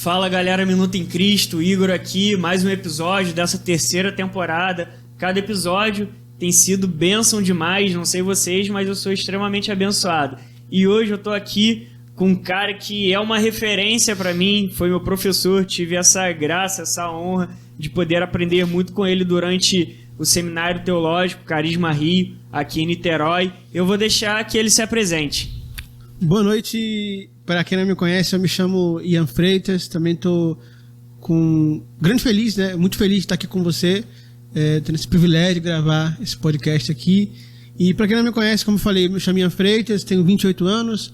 Fala galera, Minuto em Cristo, Igor aqui, mais um episódio dessa terceira temporada. Cada episódio tem sido bênção demais, não sei vocês, mas eu sou extremamente abençoado. E hoje eu tô aqui com um cara que é uma referência para mim, foi meu professor, tive essa graça, essa honra de poder aprender muito com ele durante o Seminário Teológico Carisma Rio, aqui em Niterói. Eu vou deixar que ele se apresente. Boa noite, para quem não me conhece, eu me chamo Ian Freitas, também estou muito feliz de estar aqui com você, tendo esse privilégio de gravar esse podcast aqui. E para quem não me conhece, como eu falei, me chamo Ian Freitas, tenho 28 anos,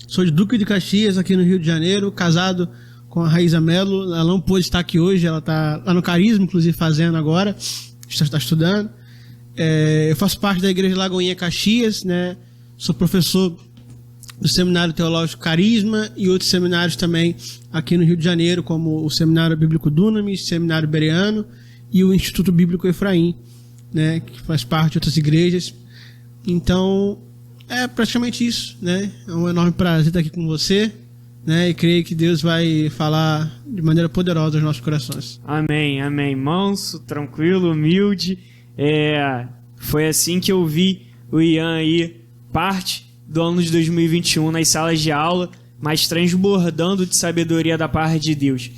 sou de Duque de Caxias, aqui no Rio de Janeiro, casado com a Raíza Melo. Ela não pôde estar aqui hoje, ela está lá no Carisma, inclusive fazendo agora, está estudando. Eu faço parte da Igreja Lagoinha Caxias, né? Sou professor do Seminário Teológico Carisma e outros seminários também aqui no Rio de Janeiro, como o Seminário Bíblico Dunamis, Seminário Bereano e o Instituto Bíblico Efraim, né, que faz parte de outras igrejas. Então, é praticamente isso, né? É um enorme prazer estar aqui com você, né? E creio que Deus vai falar de maneira poderosa aos nossos corações. Amém, amém. Manso, tranquilo, humilde. Foi assim que eu vi o Ian aí, parte do ano de 2021 nas salas de aula, mas transbordando de sabedoria da parte de Deus.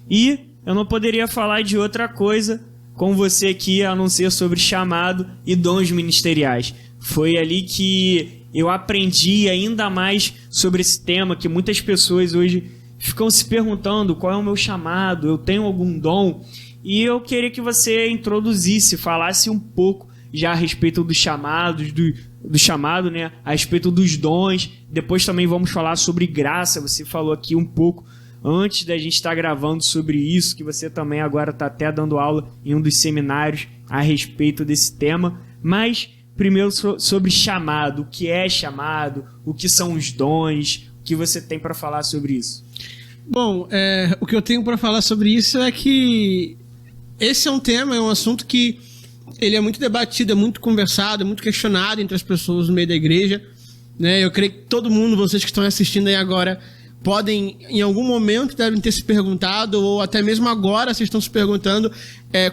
E eu não poderia falar de outra coisa com você aqui, a não ser sobre chamado e dons ministeriais. Foi ali que eu aprendi ainda mais sobre esse tema, que muitas pessoas hoje ficam se perguntando qual é o meu chamado, eu tenho algum dom? E eu queria que você introduzisse, falasse um pouco já a respeito dos chamados, do chamado, né? A respeito dos dons. Depois também vamos falar sobre graça. Você falou aqui um pouco antes da gente estar gravando sobre isso, que você também agora está até dando aula em um dos seminários a respeito desse tema. Mas primeiro sobre chamado, o que é chamado, o que são os dons, o que você tem para falar sobre isso? Bom, o que eu tenho para falar sobre isso é que esse é um tema, é um assunto que ele é muito debatido, é muito conversado, é muito questionado entre as pessoas no meio da igreja, né? Eu creio que todo mundo, vocês que estão assistindo aí agora, podem, em algum momento, devem ter se perguntado, ou até mesmo agora vocês estão se perguntando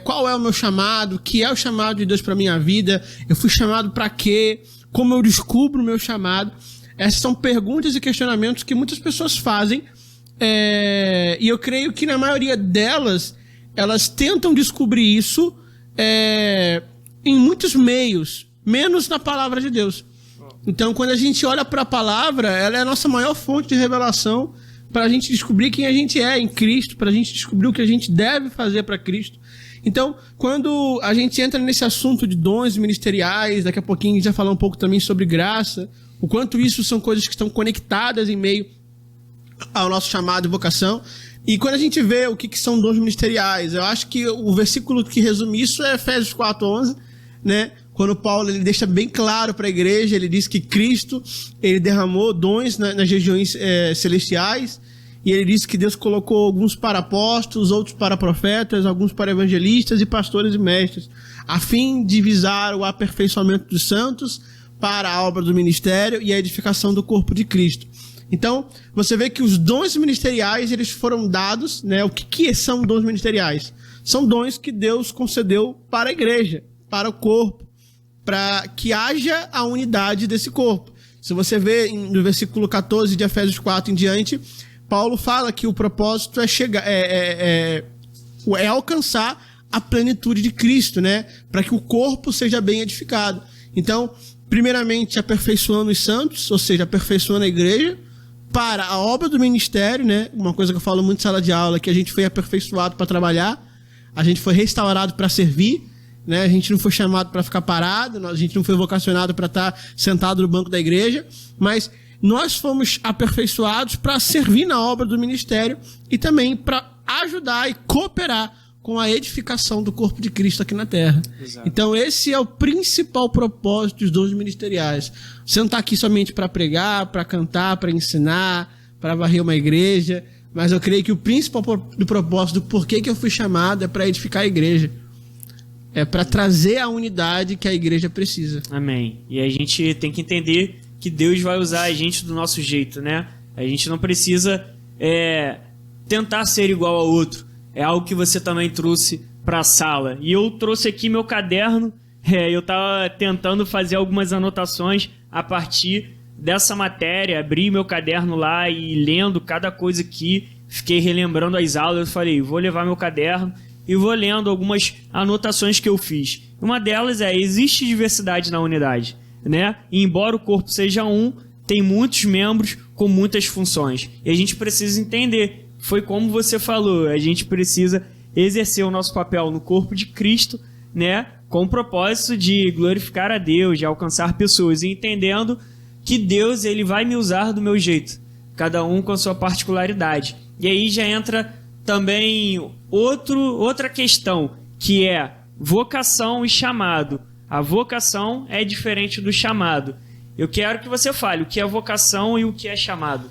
qual é o meu chamado, o que é o chamado de Deus para minha vida, eu fui chamado para quê, como eu descubro o meu chamado. Essas são perguntas e questionamentos que muitas pessoas fazem, e eu creio que na maioria delas, elas tentam descobrir isso em muitos meios, menos na palavra de Deus. Então, quando a gente olha para a palavra, ela é a nossa maior fonte de revelação para a gente descobrir quem a gente é em Cristo, para a gente descobrir o que a gente deve fazer para Cristo. Então, quando a gente entra nesse assunto de dons ministeriais, daqui a pouquinho a gente vai falar um pouco também sobre graça, o quanto isso são coisas que estão conectadas em meio ao nosso chamado e vocação. E quando a gente vê o que são dons ministeriais, eu acho que o versículo que resume isso é Efésios 4:11, né? Quando Paulo ele deixa bem claro para a igreja, ele diz que Cristo ele derramou dons nas regiões celestiais, e ele diz que Deus colocou alguns para apóstolos, outros para profetas, alguns para evangelistas e pastores e mestres, a fim de visar o aperfeiçoamento dos santos para a obra do ministério e a edificação do corpo de Cristo. Então, você vê que os dons ministeriais, eles foram dados, né? O que são dons ministeriais? São dons que Deus concedeu para a igreja, para o corpo, para que haja a unidade desse corpo. Se você vê no versículo 14 de Efésios 4 em diante, Paulo fala que o propósito é alcançar a plenitude de Cristo, né? Para que o corpo seja bem edificado. Então, primeiramente, aperfeiçoando os santos, ou seja, aperfeiçoando a igreja, para a obra do ministério, né? Uma coisa que eu falo muito em sala de aula é que a gente foi aperfeiçoado para trabalhar, a gente foi restaurado para servir, né? A gente não foi chamado para ficar parado, a gente não foi vocacionado para estar sentado no banco da igreja, mas nós fomos aperfeiçoados para servir na obra do ministério e também para ajudar e cooperar com a edificação do corpo de Cristo aqui na terra. Exato. Então esse é o principal propósito dos dons ministeriais. Você não está aqui somente para pregar, para cantar, para ensinar, para varrer uma igreja, mas eu creio que o principal do propósito, do porquê que eu fui chamado, é para edificar a igreja. É para trazer a unidade que a igreja precisa. Amém. E a gente tem que entender que Deus vai usar a gente do nosso jeito, né? A gente não precisa tentar ser igual ao outro. É algo que você também trouxe para a sala. E eu trouxe aqui meu caderno. Eu estava tentando fazer algumas anotações a partir dessa matéria. Abri meu caderno lá e lendo cada coisa aqui. Fiquei relembrando as aulas. Eu falei, vou levar meu caderno e vou lendo algumas anotações que eu fiz. Uma delas é, existe diversidade na unidade, né? E embora o corpo seja um, tem muitos membros com muitas funções. E a gente precisa entender, foi como você falou, a gente precisa exercer o nosso papel no corpo de Cristo, né? Com o propósito de glorificar a Deus, de alcançar pessoas, e entendendo que Deus ele vai me usar do meu jeito, cada um com a sua particularidade. E aí já entra também outra questão, que é vocação e chamado. A vocação é diferente do chamado. Eu quero que você fale o que é vocação e o que é chamado.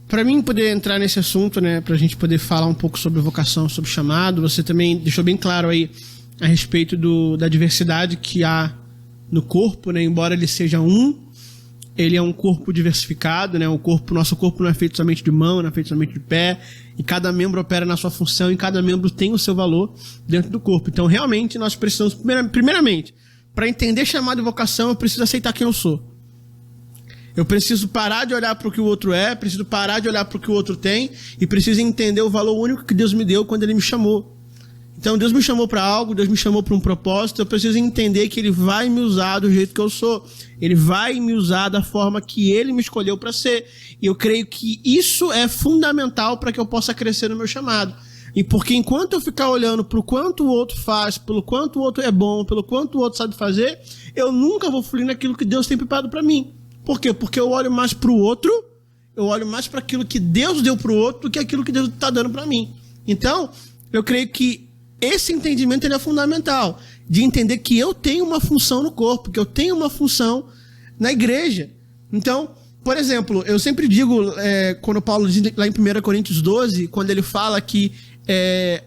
Para mim poder entrar nesse assunto, né, para a gente poder falar um pouco sobre vocação, sobre chamado, você também deixou bem claro aí a respeito da diversidade que há no corpo, né, embora ele seja ele é um corpo diversificado, né, nosso corpo não é feito somente de mão, não é feito somente de pé, e cada membro opera na sua função, e cada membro tem o seu valor dentro do corpo. Então, realmente, nós precisamos, primeiramente, para entender chamado e vocação, eu preciso aceitar quem eu sou. Eu preciso parar de olhar para o que o outro é, preciso parar de olhar para o que o outro tem, e preciso entender o valor único que Deus me deu quando Ele me chamou. Então, Deus me chamou para algo, Deus me chamou para um propósito, eu preciso entender que Ele vai me usar do jeito que eu sou. Ele vai me usar da forma que Ele me escolheu para ser. E eu creio que isso é fundamental para que eu possa crescer no meu chamado. E porque enquanto eu ficar olhando para o quanto o outro faz, pelo quanto o outro é bom, pelo quanto o outro sabe fazer, eu nunca vou fluir naquilo que Deus tem preparado para mim. Por quê? Porque eu olho mais para o outro, eu olho mais para aquilo que Deus deu para o outro do que aquilo que Deus está dando para mim. Então, eu creio que esse entendimento ele é fundamental, de entender que eu tenho uma função no corpo, que eu tenho uma função na igreja. Então, por exemplo, eu sempre digo, quando Paulo diz lá em 1 Coríntios 12, quando ele fala que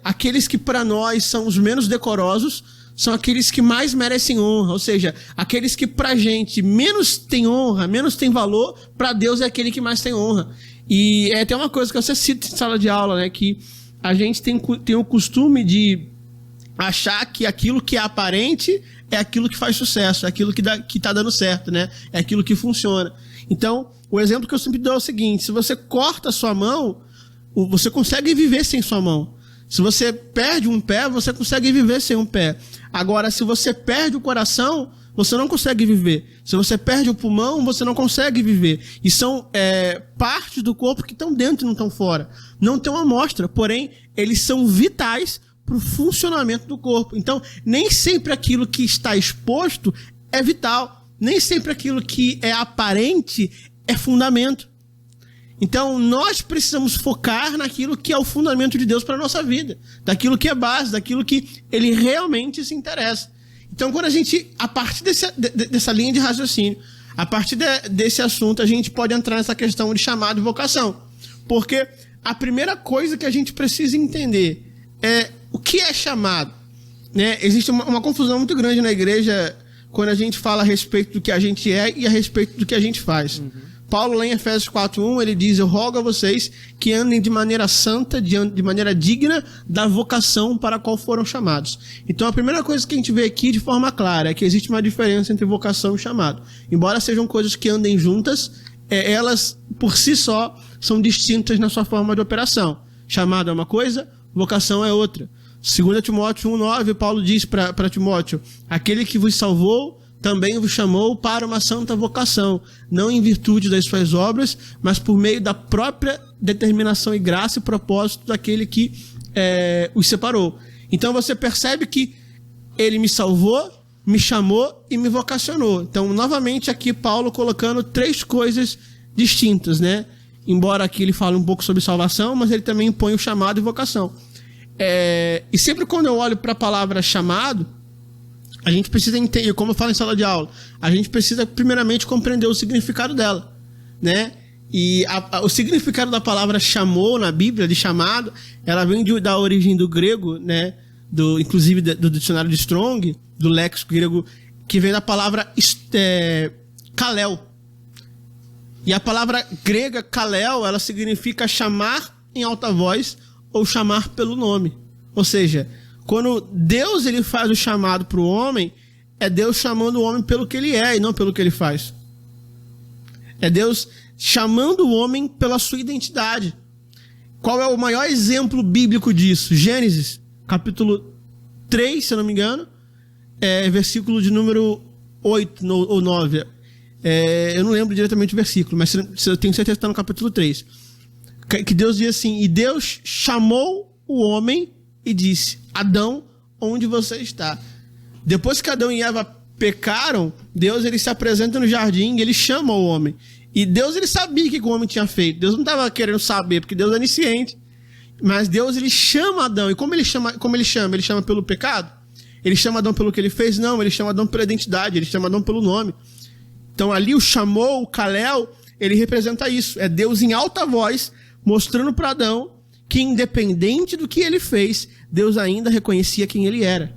aqueles que para nós são os menos decorosos, são aqueles que mais merecem honra, ou seja, aqueles que pra gente menos tem honra, menos tem valor, para Deus é aquele que mais tem honra. E é até uma coisa que você cita em sala de aula, né, que a gente tem o costume de achar que aquilo que é aparente é aquilo que faz sucesso, é aquilo que tá dando certo, né? É aquilo que funciona. Então, o exemplo que eu sempre dou é o seguinte: se você corta a sua mão, você consegue viver sem sua mão. Se você perde um pé, você consegue viver sem um pé. Agora, se você perde o coração, você não consegue viver. Se você perde o pulmão, você não consegue viver. E são partes do corpo que estão dentro e não estão fora. Não tem uma amostra, porém, eles são vitais para o funcionamento do corpo. Então, nem sempre aquilo que está exposto é vital. Nem sempre aquilo que é aparente é fundamento. Então, nós precisamos focar naquilo que é o fundamento de Deus para a nossa vida. Daquilo que é base, daquilo que Ele realmente se interessa. Então, quando a gente, a partir dessa linha de raciocínio, a partir desse assunto, a gente pode entrar nessa questão de chamado e vocação. Porque a primeira coisa que a gente precisa entender é o que é chamado. Né? Existe uma confusão muito grande na igreja quando a gente fala a respeito do que a gente é e a respeito do que a gente faz. Paulo, lá em Efésios 4:1, ele diz: eu rogo a vocês que andem de maneira santa, de maneira digna da vocação para a qual foram chamados. Então, a primeira coisa que a gente vê aqui de forma clara é que existe uma diferença entre vocação e chamado. Embora sejam coisas que andem juntas, elas, por si só, são distintas na sua forma de operação. Chamado é uma coisa, vocação é outra. 2 Timóteo 1:9, Paulo diz para Timóteo: aquele que vos salvou também vos chamou para uma santa vocação, não em virtude das suas obras, mas por meio da própria determinação e graça e propósito daquele que os separou. Então você percebe que ele me salvou, me chamou e me vocacionou. Então, novamente, aqui Paulo colocando três coisas distintas, né? Embora aqui ele fale um pouco sobre salvação, mas ele também impõe o chamado e vocação. E sempre quando eu olho para a palavra chamado, a gente precisa entender, como eu falo em sala de aula, a gente precisa primeiramente compreender o significado dela, né? E o significado da palavra chamou na Bíblia, de chamado, ela vem da origem do grego, né? Inclusive do dicionário de Strong, do léxico grego, que vem da palavra kalel. E a palavra grega kalel, ela significa chamar em alta voz ou chamar pelo nome. Ou seja, quando Deus ele faz o chamado para o homem, é Deus chamando o homem pelo que ele é e não pelo que ele faz. É Deus chamando o homem pela sua identidade. Qual é o maior exemplo bíblico disso? Gênesis, capítulo 3, se eu não me engano, versículo de número 8 ou 9. Eu não lembro diretamente o versículo, mas eu tenho certeza que está no capítulo 3. Que Deus diz assim: e Deus chamou o homem e disse: Adão, onde você está? Depois que Adão e Eva pecaram, Deus ele se apresenta no jardim e ele chama o homem. E Deus ele sabia o que o homem tinha feito. Deus não estava querendo saber, porque Deus é onisciente. Mas Deus ele chama Adão. E como ele chama? Ele chama pelo pecado? Ele chama Adão pelo que ele fez? Não, ele chama Adão pela identidade, ele chama Adão pelo nome. Então ali o chamou, o kalel, ele representa isso. É Deus em alta voz, mostrando para Adão que independente do que ele fez, Deus ainda reconhecia quem ele era.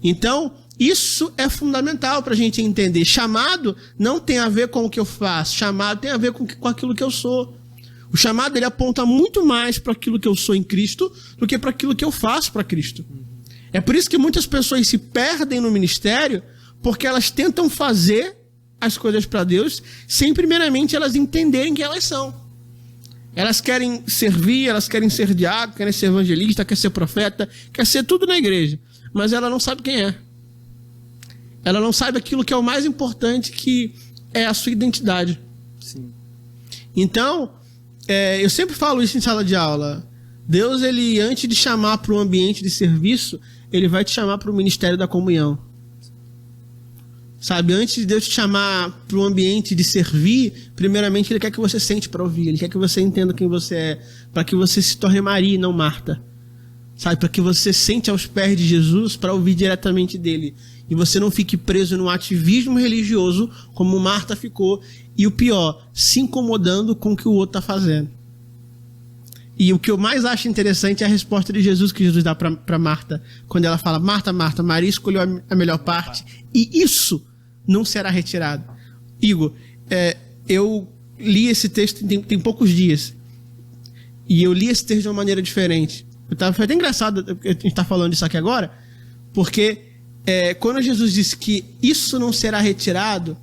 Então, isso é fundamental para a gente entender. Chamado não tem a ver com o que eu faço. Chamado tem a ver com aquilo que eu sou. O chamado ele aponta muito mais para aquilo que eu sou em Cristo do que para aquilo que eu faço para Cristo. É por isso que muitas pessoas se perdem no ministério, porque elas tentam fazer as coisas para Deus sem primeiramente elas entenderem quem elas são. Elas querem servir, elas querem ser diácono, querem ser evangelista, querem ser profeta, quer ser tudo na igreja. Mas ela não sabe quem é. Ela não sabe aquilo que é o mais importante, que é a sua identidade. Sim. Então, eu sempre falo isso em sala de aula. Deus, ele, antes de chamar para um ambiente de serviço, ele vai te chamar para o ministério da comunhão. Sabe, antes de Deus te chamar para um ambiente de servir, primeiramente ele quer que você sente para ouvir, ele quer que você entenda quem você é, para que você se torne Maria e não Marta. Sabe, para que você sente aos pés de Jesus para ouvir diretamente dele. E você não fique preso no ativismo religioso, como Marta ficou, e o pior, se incomodando com o que o outro está fazendo. E o que eu mais acho interessante é a resposta de Jesus que Jesus dá para Marta, quando ela fala: Marta, Marta, Maria escolheu a melhor parte, e isso não será retirado. Igor, eu li esse texto tem poucos dias, e eu li esse texto de uma maneira diferente. Foi até engraçado a gente estar falando disso aqui agora, porque quando Jesus disse que isso não será retirado,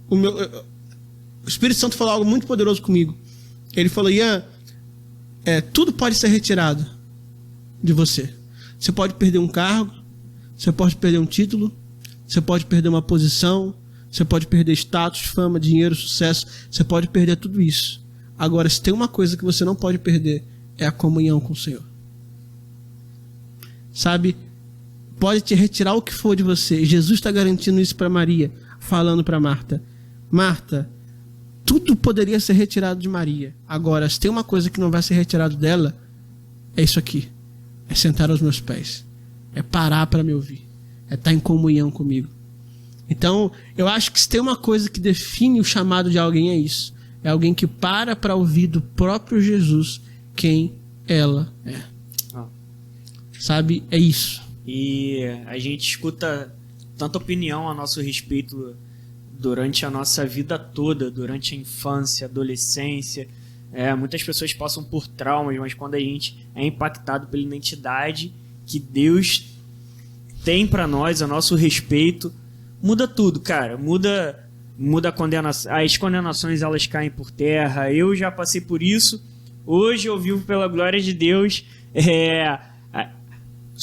o Espírito Santo falou algo muito poderoso comigo. Ele falou: Ian, tudo pode ser retirado de você. Você pode perder um cargo, você pode perder um título, você pode perder uma posição, você pode perder status, fama, dinheiro, sucesso, você pode perder tudo isso. Agora, se tem uma coisa que você não pode perder, é a comunhão com o Senhor. Sabe, pode te retirar o que for de você. Jesus está garantindo isso para Maria, falando para Marta: Marta, tudo poderia ser retirado de Maria. Agora, se tem uma coisa que não vai ser retirado dela, é isso aqui. É sentar aos meus pés. É parar para me ouvir. É estar em comunhão comigo. Então, eu acho que se tem uma coisa que define o chamado de alguém, é isso. É alguém que para ouvir do próprio Jesus quem ela é. Sabe? É isso. E a gente escuta tanta opinião a nosso respeito durante a nossa vida toda, durante a infância, adolescência. Muitas pessoas passam por traumas, mas quando a gente é impactado pela identidade que Deus tem para nós, a nosso respeito, muda tudo, cara. Muda a condenação. As condenações, elas caem por terra. Eu já passei por isso. Hoje eu vivo pela glória de Deus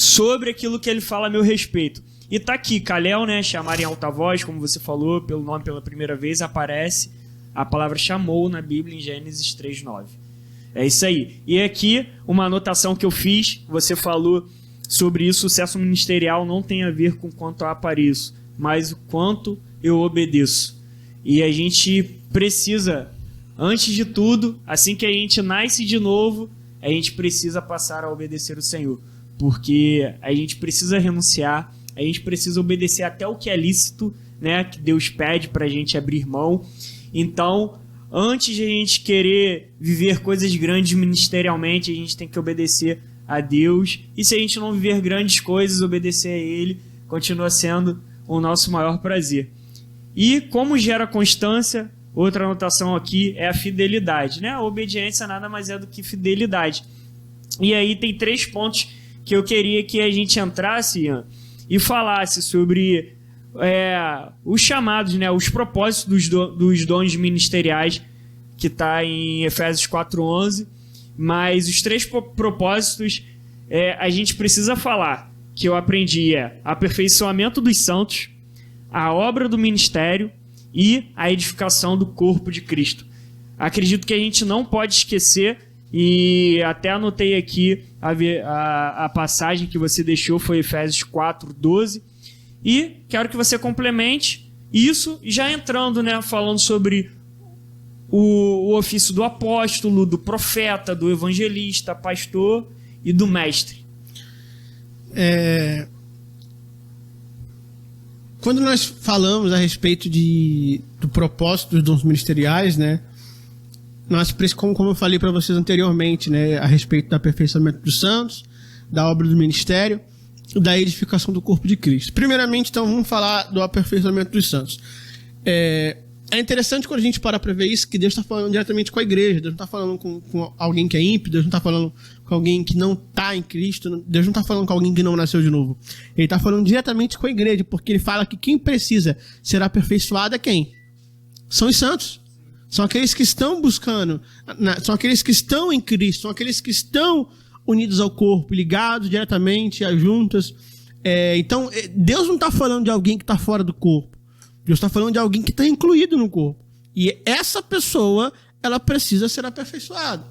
sobre aquilo que ele fala a meu respeito. E tá aqui, kalel, né? Chamar em alta voz, como você falou, pelo nome pela primeira vez, aparece a palavra chamou na Bíblia em Gênesis 3:9. É isso aí. E aqui, uma anotação que eu fiz, você falou sobre isso: sucesso ministerial não tem a ver com quanto eu apareço, mas o quanto eu obedeço. E a gente precisa, antes de tudo, assim que a gente nasce de novo, a gente precisa passar a obedecer o Senhor. Porque a gente precisa renunciar, a gente precisa obedecer até o que é lícito, né, que Deus pede para a gente abrir mão. Então, antes de a gente querer viver coisas grandes ministerialmente, a gente tem que obedecer a Deus. E se a gente não viver grandes coisas, obedecer a Ele continua sendo o nosso maior prazer. E como gera constância, outra anotação aqui é a fidelidade, né? A obediência nada mais é do que fidelidade. E aí tem 3 pontos que eu queria que a gente entrasse, Ian, e falasse sobre os chamados, né? Os propósitos dos dons ministeriais, que está em Efésios 4:11, mas os 3 propósitos a gente precisa falar, que eu aprendi aperfeiçoamento dos santos, a obra do ministério e a edificação do corpo de Cristo. Acredito que a gente não pode esquecer, e até anotei aqui a passagem que você deixou, foi Efésios 4:12, e quero que você complemente isso, já entrando, né, falando sobre o ofício do apóstolo, do profeta, do evangelista, pastor e do mestre. Quando nós falamos a respeito do propósito dos dons ministeriais, né, nós, como eu falei para vocês anteriormente, né, a respeito do aperfeiçoamento dos santos, da obra do ministério, da edificação do corpo de Cristo. Primeiramente, então, vamos falar do aperfeiçoamento dos santos. É interessante quando a gente para ver isso, que Deus está falando diretamente com a igreja. Deus não está falando com alguém que é ímpio, Deus não está falando com alguém que não está em Cristo, Deus não está falando com alguém que não nasceu de novo. Ele está falando diretamente com a igreja, porque ele fala que quem precisa ser aperfeiçoado é quem? São os santos. São aqueles que estão buscando, são aqueles que estão em Cristo, são aqueles que estão unidos ao corpo, ligados diretamente às juntas. Então, Deus não está falando de alguém que está fora do corpo. Deus está falando de alguém que está incluído no corpo. E essa pessoa, ela precisa ser aperfeiçoada.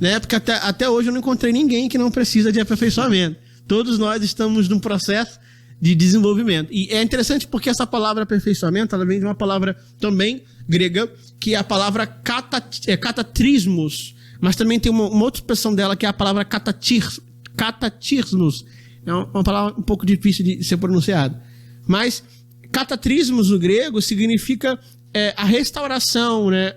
Né? Porque até hoje eu não encontrei ninguém que não precisa de aperfeiçoamento. Todos nós estamos num processo de desenvolvimento. E é interessante porque essa palavra aperfeiçoamento, ela vem de uma palavra também grega, que é a palavra catatrismos, mas também tem uma outra expressão dela, que é a palavra catatismos. É uma palavra um pouco difícil de ser pronunciada. Mas catatrismos no grego significa a restauração, né,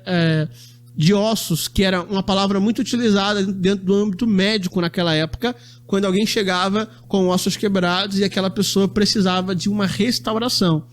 de ossos, que era uma palavra muito utilizada dentro do âmbito médico naquela época, quando alguém chegava com ossos quebrados e aquela pessoa precisava de uma restauração,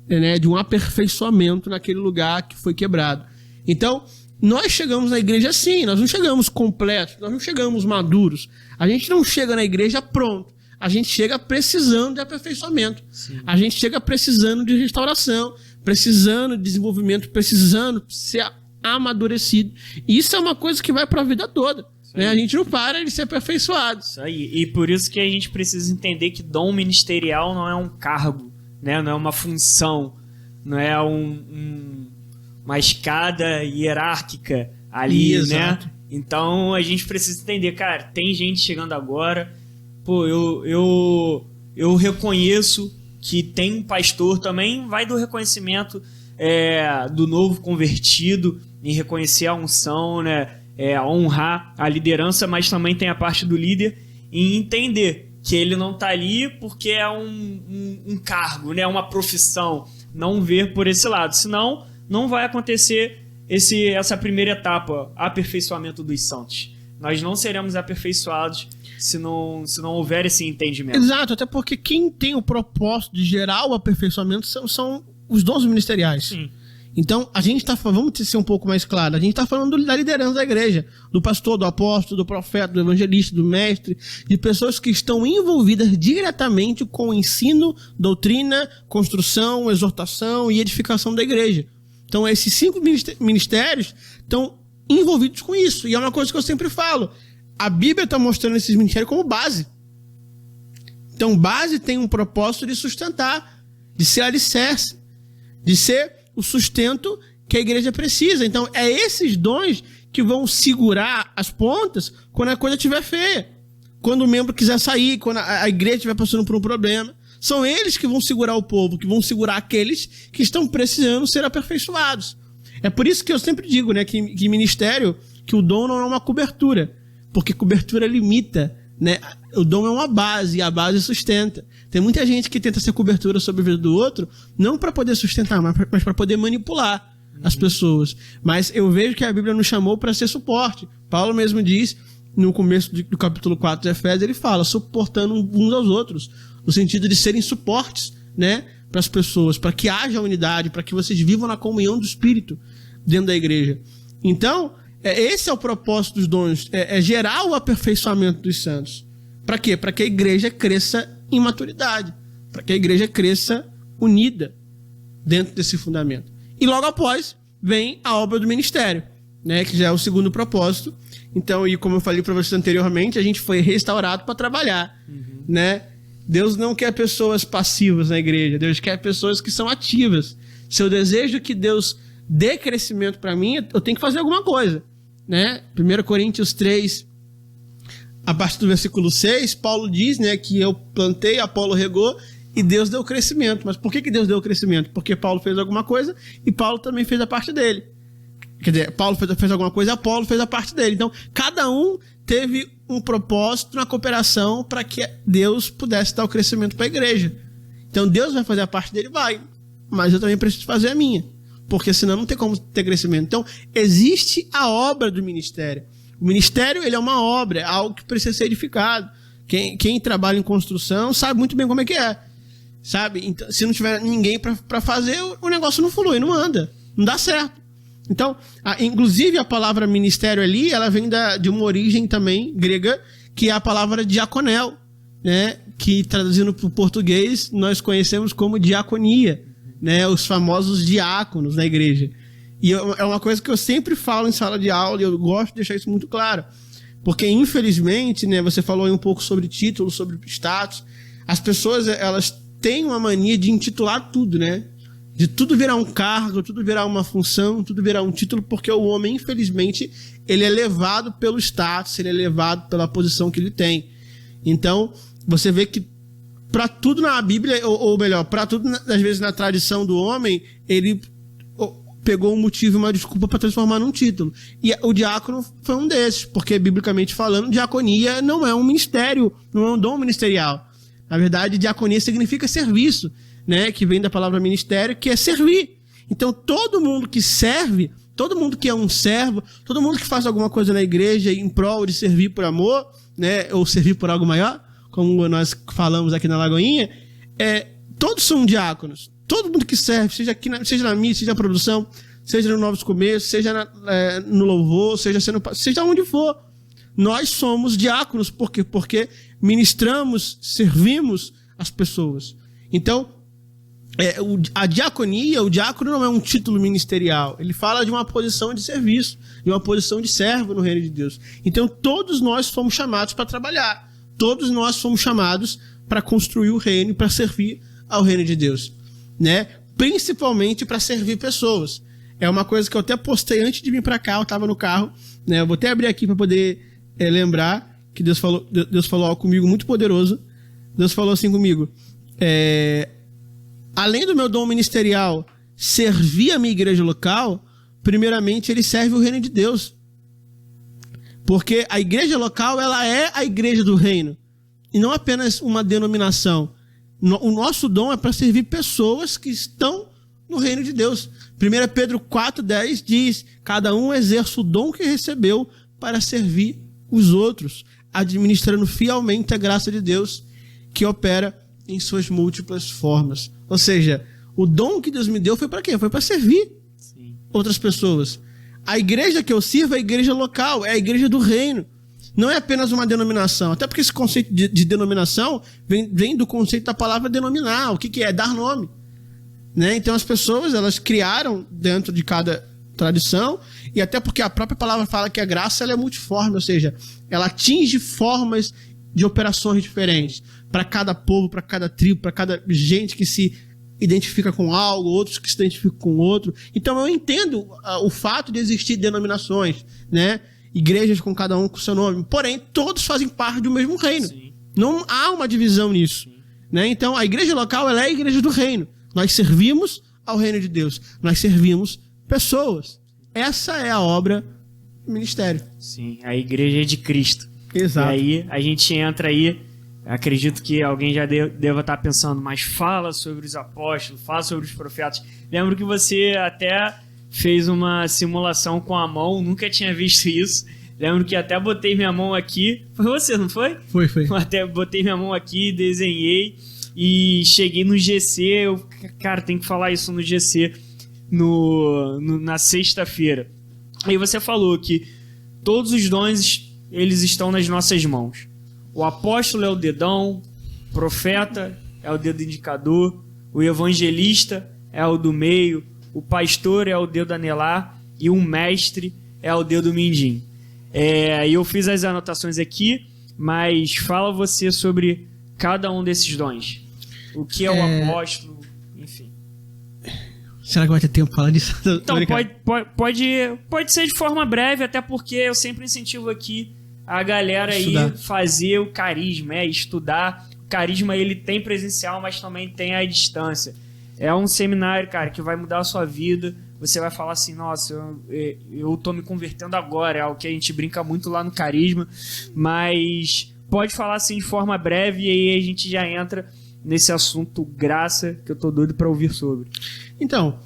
né, de um aperfeiçoamento naquele lugar que foi quebrado. Então, nós chegamos na igreja assim, nós não chegamos completos, nós não chegamos maduros. A gente não chega na igreja pronto. A gente chega precisando de aperfeiçoamento. Sim. A gente chega precisando de restauração, precisando de desenvolvimento, precisando ser amadurecido. E isso é uma coisa que vai para a vida toda. Né? A gente não para de ser aperfeiçoado. Isso aí. E por isso que a gente precisa entender que dom ministerial não é um cargo, né? Não é uma função, não é uma escada hierárquica ali, exato, né? Então a gente precisa entender, cara, tem gente chegando agora, pô, eu reconheço que tem um pastor também, vai do reconhecimento do novo convertido, em reconhecer a unção, né? Honrar a liderança, mas também tem a parte do líder em entender que ele não está ali porque é um cargo, né? Uma profissão, não ver por esse lado, senão não vai acontecer essa primeira etapa, aperfeiçoamento dos santos. Nós não seremos aperfeiçoados se não houver esse entendimento. Exato, até porque quem tem o propósito de gerar o aperfeiçoamento são os dons ministeriais. Sim. Então, vamos ser um pouco mais claro, a gente está falando da liderança da igreja, do pastor, do apóstolo, do profeta, do evangelista, do mestre, de pessoas que estão envolvidas diretamente com o ensino, doutrina, construção, exortação e edificação da igreja. Então, esses 5 ministérios estão envolvidos com isso. E é uma coisa que eu sempre falo. A Bíblia está mostrando esses ministérios como base. Então, base tem um propósito de sustentar, de ser alicerce, de ser o sustento que a igreja precisa. Então, é esses dons que vão segurar as pontas quando a coisa estiver feia. Quando o membro quiser sair, quando a igreja estiver passando por um problema. São eles que vão segurar o povo, que vão segurar aqueles que estão precisando ser aperfeiçoados. É por isso que eu sempre digo, né, que ministério, que o dom não é uma cobertura, porque cobertura limita, né? O dom é uma base, e a base sustenta. Tem muita gente que tenta ser cobertura sobre a vida do outro, não para poder sustentar, mas para poder manipular as pessoas. Mas eu vejo que a Bíblia nos chamou para ser suporte. Paulo mesmo diz, no começo do capítulo 4 de Efésios, ele fala, suportando uns aos outros, no sentido de serem suportes, né, para as pessoas, para que haja unidade, para que vocês vivam na comunhão do Espírito. dentro da igreja. Então, esse é o propósito dos dons, é gerar o aperfeiçoamento dos santos. Para quê? Para que a igreja cresça em maturidade, para que a igreja cresça unida dentro desse fundamento. E logo após vem a obra do ministério, né, que já é o segundo propósito. Então, e como eu falei para vocês anteriormente, a gente foi restaurado para trabalhar, né? Deus não quer pessoas passivas na igreja, Deus quer pessoas que são ativas. Se eu desejo que Deus dê crescimento para mim, eu tenho que fazer alguma coisa, né? 1 Coríntios 3, a partir do versículo 6, Paulo diz, né, que eu plantei, Apolo regou e Deus deu crescimento. Mas por que Deus deu crescimento? Porque Paulo fez alguma coisa e Paulo também fez a parte dele. Quer dizer, Paulo fez alguma coisa e Apolo fez a parte dele. Então, cada um teve um propósito na cooperação para que Deus pudesse dar o crescimento para a igreja. Então, Deus vai fazer a parte dele? Vai. Mas eu também preciso fazer a minha. Porque senão não tem como ter crescimento. Então, existe a obra do ministério. O ministério, ele é uma obra, é algo que precisa ser edificado. Quem trabalha em construção sabe muito bem como é que é. Sabe? Então, se não tiver ninguém para fazer, o negócio não flui, não anda, não dá certo. Então, inclusive a palavra ministério ali, ela vem de uma origem também grega, que é a palavra diaconel, né? Que traduzindo para o português, nós conhecemos como diaconia, né? Os famosos diáconos na igreja. E é uma coisa que eu sempre falo em sala de aula, e eu gosto de deixar isso muito claro. Porque, infelizmente, né, você falou aí um pouco sobre título, sobre status, as pessoas, elas têm uma mania de intitular tudo, né? De tudo virar um cargo, tudo virar uma função, tudo virar um título, porque o homem, infelizmente, ele é levado pelo status, ele é levado pela posição que ele tem. Então, você vê que para tudo na Bíblia, ou melhor, para tudo, às vezes, na tradição do homem, ele pegou um motivo e uma desculpa para transformar num título. E o diácono foi um desses, porque, biblicamente falando, diaconia não é um ministério, não é um dom ministerial. Na verdade, diaconia significa serviço, né, que vem da palavra ministério, que é servir. Então, todo mundo que serve, todo mundo que é um servo, todo mundo que faz alguma coisa na igreja em prol de servir por amor, né, ou servir por algo maior, como nós falamos aqui na Lagoinha, todos são diáconos. Todo mundo que serve, seja na missa, seja na produção, seja no Novos Começos, seja no louvor, seja onde for. Nós somos diáconos. Por quê? Porque ministramos, servimos as pessoas. Então, a diaconia, o diácono não é um título ministerial. Ele fala de uma posição de serviço, de uma posição de servo no reino de Deus. Então, todos nós fomos chamados para trabalhar. Todos nós fomos chamados para construir o reino, para servir ao reino de Deus, né? Principalmente para servir pessoas. É uma coisa que eu até postei antes de vir para cá, eu estava no carro, né? Eu vou até abrir aqui para poder lembrar que Deus falou algo comigo muito poderoso. Deus falou assim comigo: além do meu dom ministerial servir a minha igreja local, primeiramente ele serve o reino de Deus. Porque a igreja local, ela é a igreja do reino, e não apenas uma denominação. O nosso dom é para servir pessoas que estão no reino de Deus. 1 Pedro 4,10 diz: cada um exerce o dom que recebeu para servir os outros, administrando fielmente a graça de Deus, que opera em suas múltiplas formas. Ou seja, o dom que Deus me deu foi para quê? Foi para servir outras pessoas. A igreja que eu sirvo é a igreja local, é a igreja do reino. Não é apenas uma denominação. Até porque esse conceito de denominação vem do conceito da palavra denominar. O que é? Dar nome. Né? Então as pessoas, elas criaram dentro de cada tradição, e até porque a própria palavra fala que a graça, ela é multiforme, ou seja, ela atinge formas de operações diferentes para cada povo, para cada tribo, para cada gente que se identifica com algo, outros que se identificam com outro. Então eu entendo o fato de existir denominações, né? Igrejas com cada um com seu nome, porém todos fazem parte do mesmo reino. Sim. Não há uma divisão nisso, né? Então a igreja local, ela é a igreja do reino. Nós servimos ao reino de Deus, nós servimos pessoas. Essa é a obra do ministério. Sim, a igreja é de Cristo. Exato. E aí a gente entra aí, acredito que alguém já deva estar pensando, mas fala sobre os apóstolos, fala sobre os profetas. Lembro que você até fez uma simulação com a mão, nunca tinha visto isso. Lembro que até botei minha mão aqui. Foi você, não foi? Foi. Até botei minha mão aqui, desenhei e cheguei no GC. Cara, tem que falar isso no GC. na sexta-feira. Aí você falou que todos os dons, eles estão nas nossas mãos. O apóstolo é o dedão, o profeta é o dedo indicador, o evangelista é o do meio, o pastor é o dedo anelar e o mestre é o dedo mindinho. Eu fiz as anotações aqui, mas fala você sobre cada um desses dons. O que é o apóstolo, enfim. Será que vai ter tempo para falar disso? Então, pode ser de forma breve, até porque eu sempre incentivo aqui a galera aí fazer o carisma, estudar. O carisma ele tem presencial, mas também tem à distância. É um seminário, cara, que vai mudar a sua vida. Você vai falar assim, nossa, eu tô me convertendo agora. É algo que a gente brinca muito lá no carisma. Mas pode falar assim de forma breve e aí a gente já entra nesse assunto graça que eu tô doido pra ouvir sobre. Então,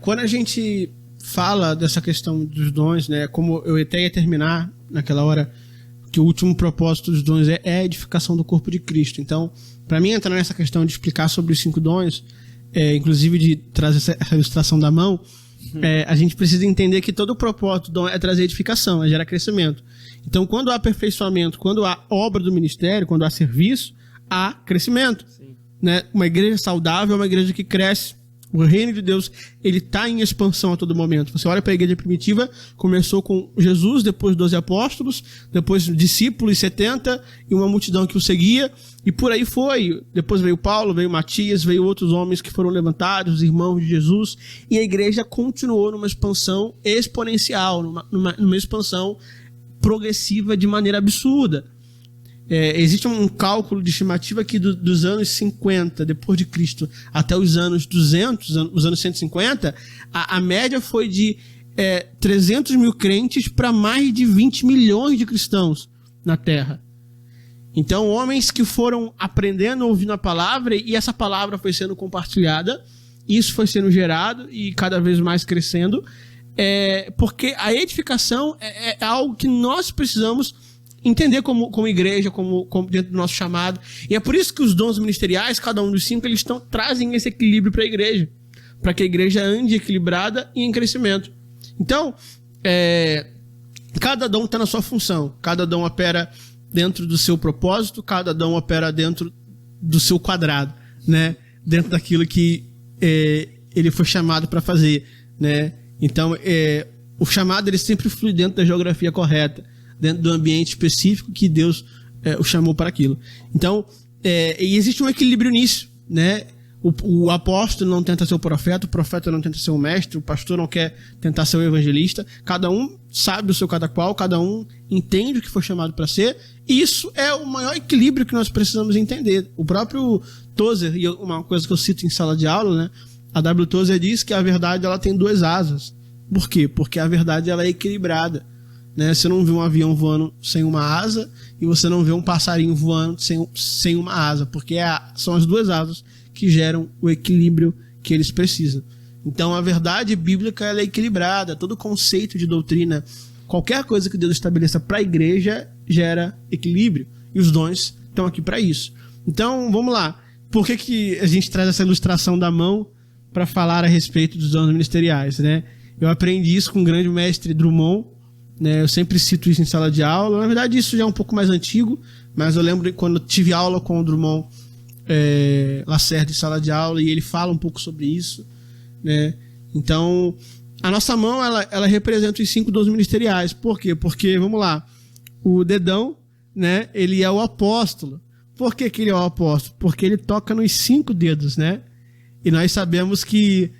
quando a gente fala dessa questão dos dons, né, como eu até ia terminar naquela hora, que o último propósito dos dons é a edificação do corpo de Cristo. Então, para mim entrar nessa questão de explicar sobre os 5 dons, inclusive de trazer essa ilustração da mão, a gente precisa entender que todo o propósito do dom é trazer edificação, é gerar crescimento. Então, quando há aperfeiçoamento, quando há obra do ministério, quando há serviço, há crescimento. Né? Uma igreja saudável é uma igreja que cresce. O reino de Deus, ele está em expansão a todo momento. Você olha para a igreja primitiva, começou com Jesus, depois 12 apóstolos, depois discípulos 70 e uma multidão que o seguia, e por aí foi. Depois veio Paulo, veio Matias, veio outros homens que foram levantados, os irmãos de Jesus, e a igreja continuou numa expansão exponencial, numa expansão progressiva de maneira absurda. Existe um cálculo de estimativa que dos anos 50 depois de Cristo até os anos 200, os anos 150, a média foi de 300 mil crentes para mais de 20 milhões de cristãos na Terra. Então, homens que foram aprendendo, ouvindo a palavra, e essa palavra foi sendo compartilhada, isso foi sendo gerado e cada vez mais crescendo, porque a edificação é algo que nós precisamos entender como igreja, como dentro do nosso chamado. E é por isso que os dons ministeriais, cada um dos 5, eles trazem esse equilíbrio para a igreja, para que a igreja ande equilibrada e em crescimento. Então, cada dom está na sua função, cada dom opera dentro do seu propósito, cada dom opera dentro do seu quadrado, né? Dentro daquilo que ele foi chamado para fazer, né? Então, o chamado ele sempre flui dentro da geografia correta, dentro do ambiente específico que Deus o chamou para aquilo. Então, e existe um equilíbrio nisso, né? O apóstolo não tenta ser o profeta não tenta ser o mestre, o pastor não quer tentar ser o evangelista. Cada um sabe o seu cada qual, cada um entende o que foi chamado para ser. E isso é o maior equilíbrio que nós precisamos entender. O próprio Tozer, e uma coisa que eu cito em sala de aula, né? A W. Tozer diz que a verdade ela tem 2 asas. Por quê? Porque a verdade ela é equilibrada. Né? Você não vê um avião voando sem uma asa e você não vê um passarinho voando sem uma asa, porque são as 2 asas que geram o equilíbrio que eles precisam. Então a verdade bíblica ela é equilibrada, todo conceito de doutrina, qualquer coisa que Deus estabeleça para a igreja gera equilíbrio, e os dons estão aqui para isso. Então vamos lá, por que a gente traz essa ilustração da mão para falar a respeito dos dons ministeriais, né? Eu aprendi isso com o grande mestre Drummond, né? Eu sempre cito isso em sala de aula. Na verdade isso já é um pouco mais antigo, mas eu lembro quando eu tive aula com o Drummond Lacerda em sala de aula, e ele fala um pouco sobre isso, né? Então a nossa mão ela representa os 5 dons ministeriais. Por quê? Porque, vamos lá, o dedão, né, ele é o apóstolo. Por que ele é o apóstolo? Porque ele toca nos 5 dedos, né? E nós sabemos que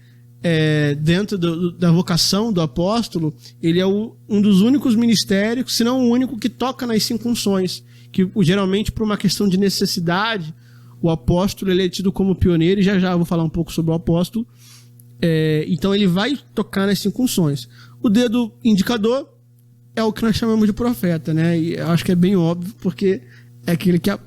dentro da vocação do apóstolo, ele é um dos únicos ministérios, se não o único, que toca nas 5 unções, que geralmente por uma questão de necessidade, o apóstolo ele é tido como pioneiro, e já eu vou falar um pouco sobre o apóstolo. Então ele vai tocar nas 5 unções. O dedo indicador é o que nós chamamos de profeta, né? E eu acho que é bem óbvio, porque é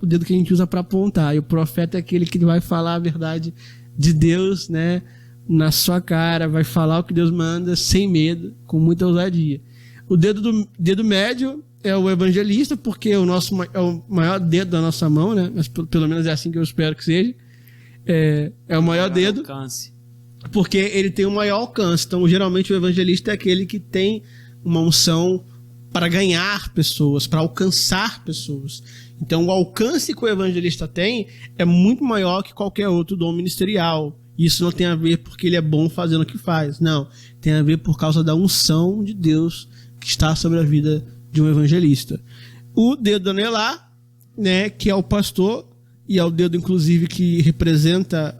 o dedo que a gente usa para apontar, e o profeta é aquele que vai falar a verdade de Deus, né, na sua cara, vai falar o que Deus manda sem medo, com muita ousadia. O dedo médio é o evangelista, porque é o maior dedo da nossa mão, né? Mas pelo menos é assim que eu espero que seja. É o maior dedo. Alcance. porque ele tem um maior alcance. Então, geralmente, o evangelista é aquele que tem uma unção para ganhar pessoas, para alcançar pessoas. Então, o alcance que o evangelista tem é muito maior que qualquer outro dom ministerial. Isso não tem a ver porque ele é bom fazendo o que faz. Não, tem a ver por causa da unção de Deus que está sobre a vida de um evangelista. O dedo anelar, né, que é o pastor, e é o dedo, inclusive, que representa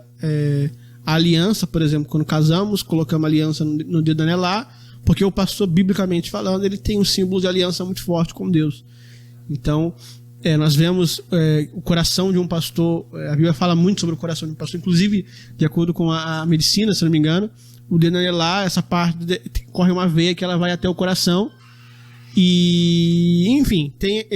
a aliança. Por exemplo, quando casamos, colocamos a aliança no dedo anelar, porque o pastor, biblicamente falando, ele tem um símbolo de aliança muito forte com Deus. Então, nós vemos o coração de um pastor, a Bíblia fala muito sobre o coração de um pastor, inclusive, de acordo com a medicina, se não me engano, o dedo anelar, essa parte, corre uma veia que ela vai até o coração, e, enfim, tem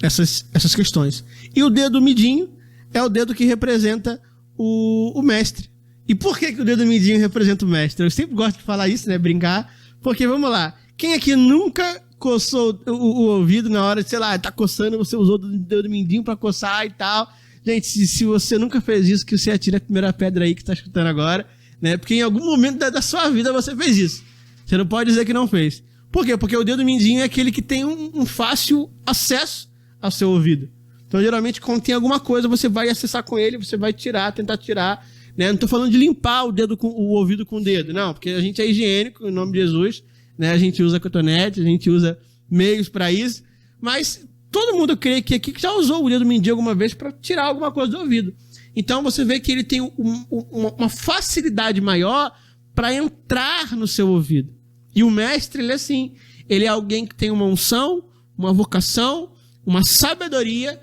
essas questões. E o dedo midinho é o dedo que representa o mestre. E por que o dedo mindinho representa o mestre? Eu sempre gosto de falar isso, né? Brincar. Porque, vamos lá, quem aqui nunca coçou o ouvido na hora de, sei lá, tá coçando, você usou o dedo mindinho pra coçar e tal. Gente, se você nunca fez isso, que você atira a primeira pedra aí que tá escutando agora, né? Porque em algum momento da sua vida você fez isso. Você não pode dizer que não fez. Por quê? Porque o dedo mindinho é aquele que tem um fácil acesso ao seu ouvido. Então, geralmente, quando tem alguma coisa, você vai acessar com ele, você vai tentar tirar, né? Não estou falando de limpar o ouvido com o dedo, não, porque a gente é higiênico, em nome de Jesus, né? A gente usa cotonete, a gente usa meios para isso, mas todo mundo crê que aqui já usou o dedo mindinho alguma vez para tirar alguma coisa do ouvido. Então você vê que ele tem uma facilidade maior para entrar no seu ouvido. E o mestre, ele é assim, ele é alguém que tem uma unção, uma vocação, uma sabedoria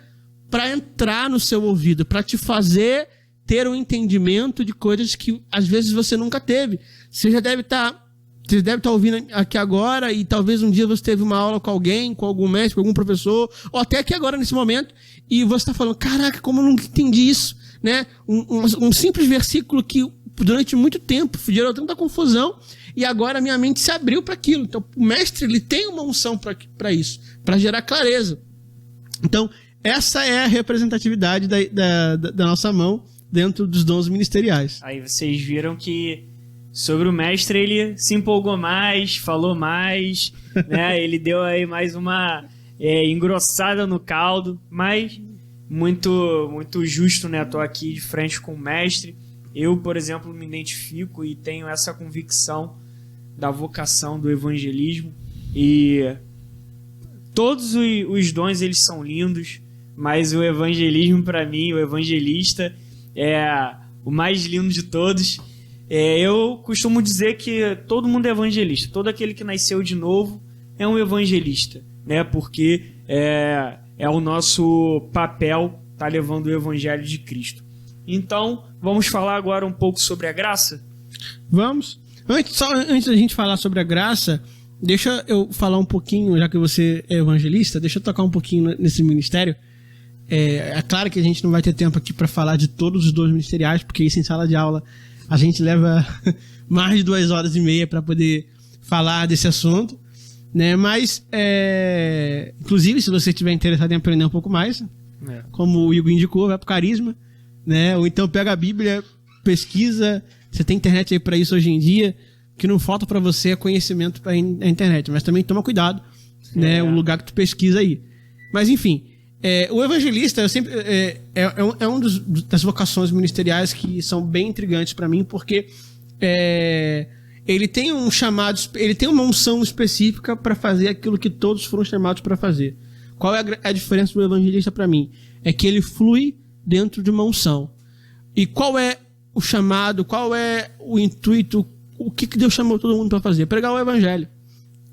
para entrar no seu ouvido, para te fazer ter um entendimento de coisas que às vezes você nunca teve. Você deve estar ouvindo aqui agora, e talvez um dia você teve uma aula com alguém, com algum mestre, com algum professor, ou até aqui agora nesse momento, e você está falando, caraca, como eu nunca entendi isso, né? Um simples versículo que durante muito tempo gerou tanta confusão, e agora minha mente se abriu para aquilo. Então o mestre, ele tem uma unção para isso, para gerar clareza. Então essa é a representatividade da nossa mão dentro dos dons ministeriais. Aí vocês viram que sobre o mestre ele se empolgou mais, falou mais, né? Ele deu aí mais uma engrossada no caldo, mas muito, muito justo, né? Tô aqui de frente com o mestre. Eu, por exemplo, me identifico e tenho essa convicção da vocação do evangelismo, e todos os dons eles são lindos, mas o evangelismo, para mim, o evangelista é o mais lindo de todos. Eu costumo dizer que todo mundo é evangelista, todo aquele que nasceu de novo é um evangelista, né? Porque é o nosso papel estar levando o evangelho de Cristo. Então, vamos falar agora um pouco sobre a graça? Vamos. Antes da gente falar sobre a graça, deixa eu falar um pouquinho, já que você é evangelista, deixa eu tocar um pouquinho nesse ministério. É claro que a gente não vai ter tempo aqui para falar de todos os dons ministeriais, porque isso em sala de aula a gente leva mais de 2h30 para poder falar desse assunto, né? Mas, inclusive, se você estiver interessado em aprender um pouco mais, como o Igor indicou, vai para o Carisma, né? Ou então pega a Bíblia, pesquisa. Você tem internet aí para isso hoje em dia. O que não falta para você é conhecimento para a internet, mas também toma cuidado, né? O lugar que tu pesquisa aí. Mas, enfim, o evangelista é um das vocações ministeriais que são bem intrigantes para mim, porque ele tem um chamado, ele tem uma unção específica para fazer aquilo que todos foram chamados para fazer. Qual é a diferença do evangelista para mim? É que ele flui dentro de uma unção. E qual é o chamado, qual é o intuito, o que Deus chamou todo mundo para fazer? Pregar o evangelho.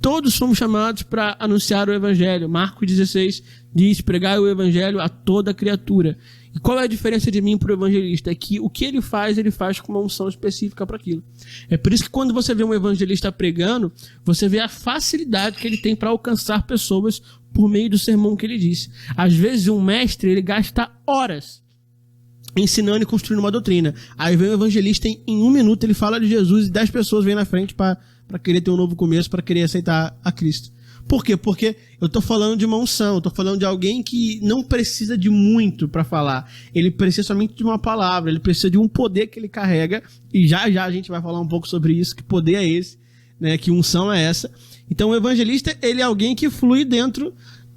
Todos fomos chamados para anunciar o evangelho. Marcos 16 diz, pregar o evangelho a toda criatura. E qual é a diferença de mim para o evangelista? É que o que ele faz com uma unção específica para aquilo. É por isso que quando você vê um evangelista pregando, você vê a facilidade que ele tem para alcançar pessoas por meio do sermão que ele disse. Às vezes um mestre, ele gasta horas ensinando e construindo uma doutrina. Aí vem o evangelista, em 1 minuto ele fala de Jesus e 10 pessoas vêm na frente para querer ter um novo começo, para querer aceitar a Cristo. Por quê? Porque eu tô falando de uma unção, eu tô falando de alguém que não precisa de muito para falar. Ele precisa somente de uma palavra, ele precisa de um poder que ele carrega, e já a gente vai falar um pouco sobre isso, que poder é esse, né? Que unção é essa. Então o evangelista, ele é alguém que flui dentro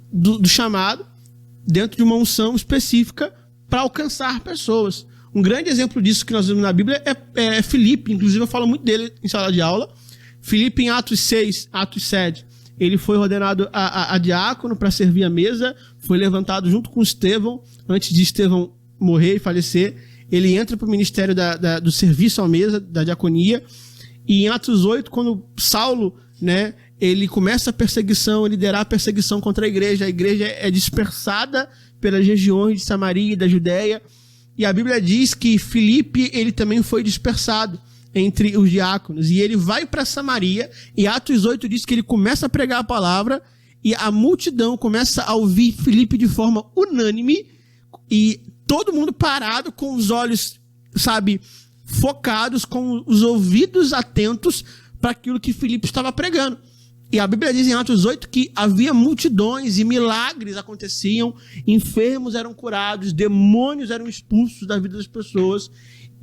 do chamado, dentro de uma unção específica para alcançar pessoas. Um grande exemplo disso que nós vemos na Bíblia é Filipe, inclusive eu falo muito dele em sala de aula. Filipe, em Atos 6, Atos 7, ele foi ordenado a diácono para servir a mesa, foi levantado junto com Estevão, antes de Estevão morrer e falecer. Ele entra para o ministério do serviço à mesa, da diaconia, e em Atos 8, quando Saulo, né, ele começa a perseguição, a liderar a perseguição contra a igreja é dispersada pelas regiões de Samaria e da Judéia, e a Bíblia diz que Filipe, ele também foi dispersado entre os diáconos, e ele vai para Samaria, e Atos 8 diz que ele começa a pregar a palavra, e a multidão começa a ouvir Filipe de forma unânime, e todo mundo parado, com os olhos, focados, com os ouvidos atentos para aquilo que Filipe estava pregando. E a Bíblia diz em Atos 8 que havia multidões e milagres aconteciam, enfermos eram curados, demônios eram expulsos da vida das pessoas,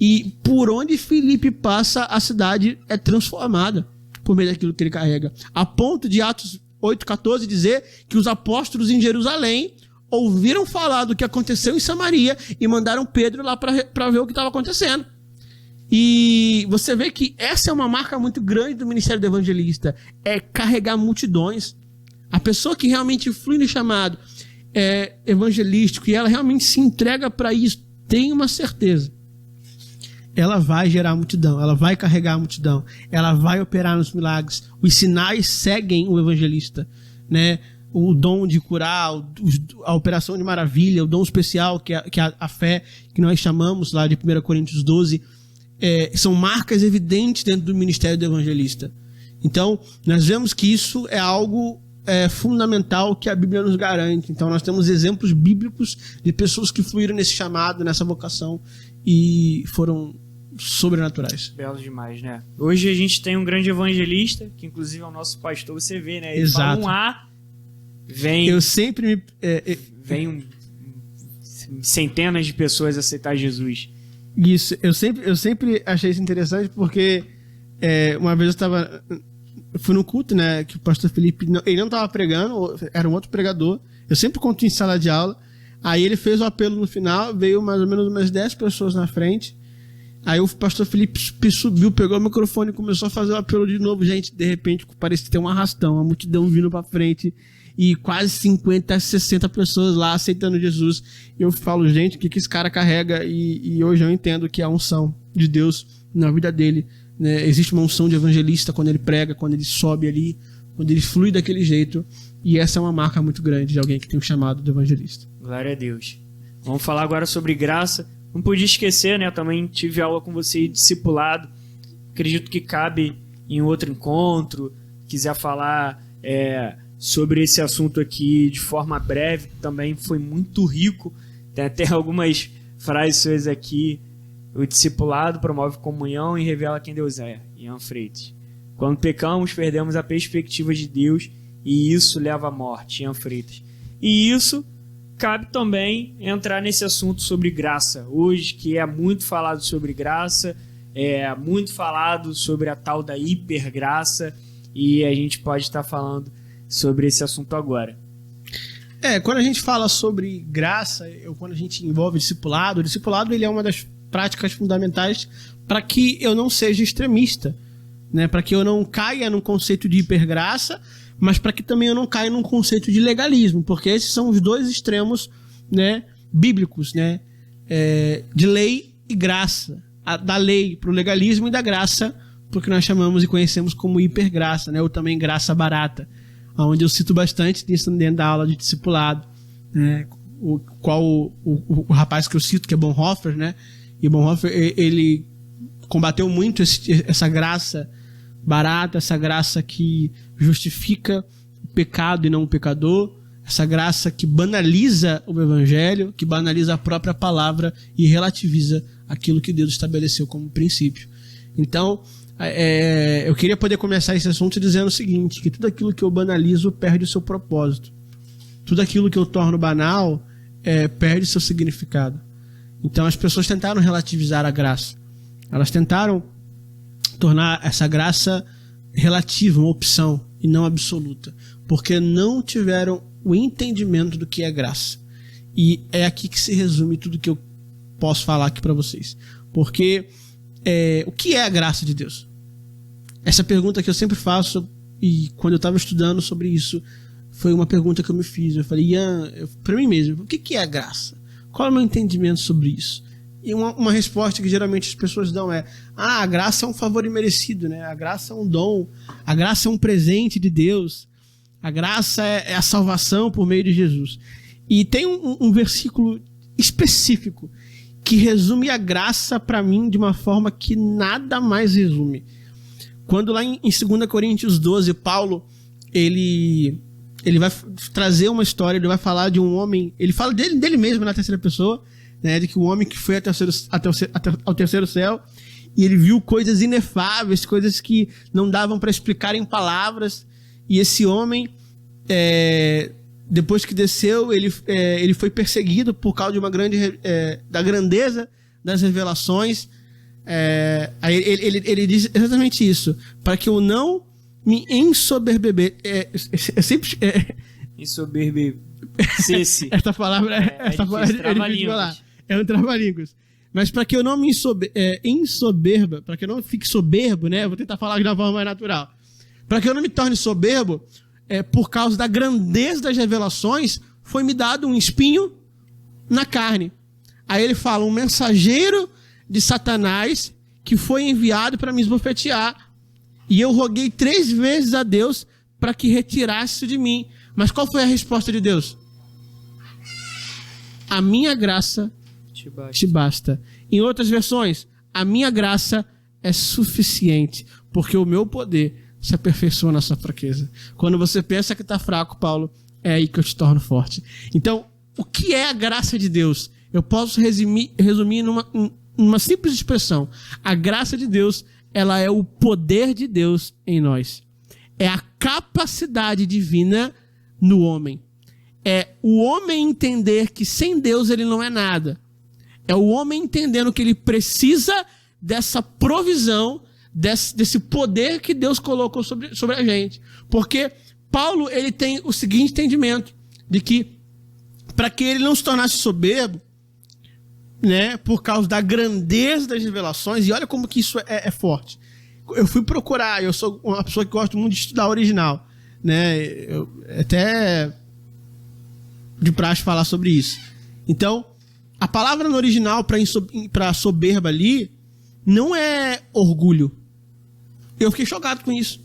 e por onde Filipe passa, a cidade é transformada por meio daquilo que ele carrega. A ponto de Atos 8,14 dizer que os apóstolos em Jerusalém ouviram falar do que aconteceu em Samaria e mandaram Pedro lá para ver o que estava acontecendo. E você vê que essa é uma marca muito grande do ministério do evangelista, é carregar multidões. A pessoa que realmente flui no chamado evangelístico e ela realmente se entrega para isso, tem uma certeza. Ela vai gerar multidão, ela vai carregar a multidão, ela vai operar nos milagres. Os sinais seguem o evangelista, né? O dom de curar, a operação de maravilha, o dom especial que a fé que nós chamamos lá de 1 Coríntios 12, são marcas evidentes dentro do ministério do evangelista. Então, nós vemos que isso é algo fundamental que a Bíblia nos garante. Então, nós temos exemplos bíblicos de pessoas que fluíram nesse chamado, nessa vocação e foram sobrenaturais. Belo demais, né? Hoje a gente tem um grande evangelista, que inclusive é o nosso pastor, você vê, né? Ele Exato. fala um A, vem... Eu sempre vem centenas de pessoas aceitar Jesus. Isso, eu sempre achei isso interessante porque uma vez eu fui no culto, né, que o pastor Felipe, ele não estava pregando, era um outro pregador, eu sempre conto em sala de aula, aí ele fez o apelo no final, veio mais ou menos umas 10 pessoas na frente, aí o pastor Felipe subiu, pegou o microfone e começou a fazer o apelo de novo, gente, de repente parecia ter um arrastão, uma multidão vindo pra frente, e quase 50, 60 pessoas lá aceitando Jesus. E eu falo, gente, o que esse cara carrega? E hoje eu entendo que é a unção de Deus na vida dele, né? Existe uma unção de evangelista quando ele prega, quando ele sobe ali, quando ele flui daquele jeito. E essa é uma marca muito grande de alguém que tem o chamado do evangelista. Glória a Deus. Vamos falar agora sobre graça. Não podia esquecer, né? Eu também tive aula com você discipulado. Acredito que cabe em outro encontro. Quiser falar sobre esse assunto aqui de forma breve, também foi muito rico. Tem até algumas frases suas aqui. O discipulado promove comunhão e revela quem Deus é. Ian Freitas. Quando pecamos, perdemos a perspectiva de Deus e isso leva à morte. Ian Freitas. E isso cabe também entrar nesse assunto sobre graça. Hoje, que é muito falado sobre graça, é muito falado sobre a tal da hipergraça, e a gente pode estar falando sobre esse assunto agora. Quando a gente fala sobre graça, ou quando a gente envolve discipulado, o discipulado ele é uma das práticas fundamentais para que eu não seja extremista, né? Para que eu não caia num conceito de hipergraça, mas para que também eu não caia num conceito de legalismo, porque esses são os dois extremos, né, bíblicos, né? De lei e graça, da lei para o legalismo e da graça porque nós chamamos e conhecemos como hipergraça, né? Ou também graça barata, onde eu cito bastante isso dentro da aula de discipulado, né? O rapaz que eu cito, que é Bonhoeffer, né? E Bonhoeffer, ele combateu muito essa graça barata, essa graça que justifica o pecado e não o pecador, essa graça que banaliza o evangelho, que banaliza a própria palavra e relativiza aquilo que Deus estabeleceu como princípio. Então, Eu queria poder começar esse assunto dizendo o seguinte, que tudo aquilo que eu banalizo perde o seu propósito. Tudo aquilo que eu torno banal perde o seu significado. Então as pessoas tentaram relativizar a graça. Elas tentaram tornar essa graça relativa, uma opção, e não absoluta. Porque não tiveram o entendimento do que é graça. E é aqui que se resume tudo que eu posso falar aqui para vocês. Porque o que é a graça de Deus? Essa pergunta que eu sempre faço, e quando eu estava estudando sobre isso, foi uma pergunta que eu me fiz. Eu falei, Ian, para mim mesmo, o que é a graça? Qual é o meu entendimento sobre isso? E uma resposta que geralmente as pessoas dão é: a graça é um favor imerecido, né? A graça é um dom, a graça é um presente de Deus, a graça é a salvação por meio de Jesus. E tem um versículo específico que resume a graça para mim de uma forma que nada mais resume. Quando lá em 2 Coríntios 12, Paulo, ele vai trazer uma história, ele vai falar de um homem, ele fala dele mesmo na terceira pessoa, né, de que o homem que foi ao terceiro céu, e ele viu coisas inefáveis, coisas que não davam para explicar em palavras, e esse homem, depois que desceu, ele foi perseguido por causa de da grandeza das revelações. Aí ele diz exatamente isso: para que eu não me ensoberbecer. Ensoberbecesse. Esta palavra é difícil de falar. É um trava-línguas. Mas para que eu não me ensoberba, para que eu não fique soberbo, né? Vou tentar falar de uma forma mais natural. Para que eu não me torne soberbo, por causa da grandeza das revelações, foi-me dado um espinho na carne. Aí ele fala: um mensageiro de Satanás que foi enviado para me esbofetear. E eu roguei 3 vezes a Deus para que retirasse de mim. Mas qual foi a resposta de Deus? A minha graça te basta. Em outras versões, a minha graça é suficiente, porque o meu poder se aperfeiçoa na sua fraqueza. Quando você pensa que está fraco, Paulo, é aí que eu te torno forte. Então, o que é a graça de Deus? Eu posso resumir numa simples expressão. A graça de Deus, ela é o poder de Deus em nós. É a capacidade divina no homem. É o homem entender que sem Deus ele não é nada. É o homem entendendo que ele precisa dessa provisão, desse poder que Deus colocou sobre a gente. Porque Paulo, ele tem o seguinte entendimento, de que para que ele não se tornasse soberbo, né, por causa da grandeza das revelações, e olha como que isso é forte. Eu fui procurar, eu sou uma pessoa que gosta muito de estudar original, né, eu até de praxe falar sobre isso. Então, a palavra no original para soberba ali não é orgulho. Eu fiquei chocado com isso.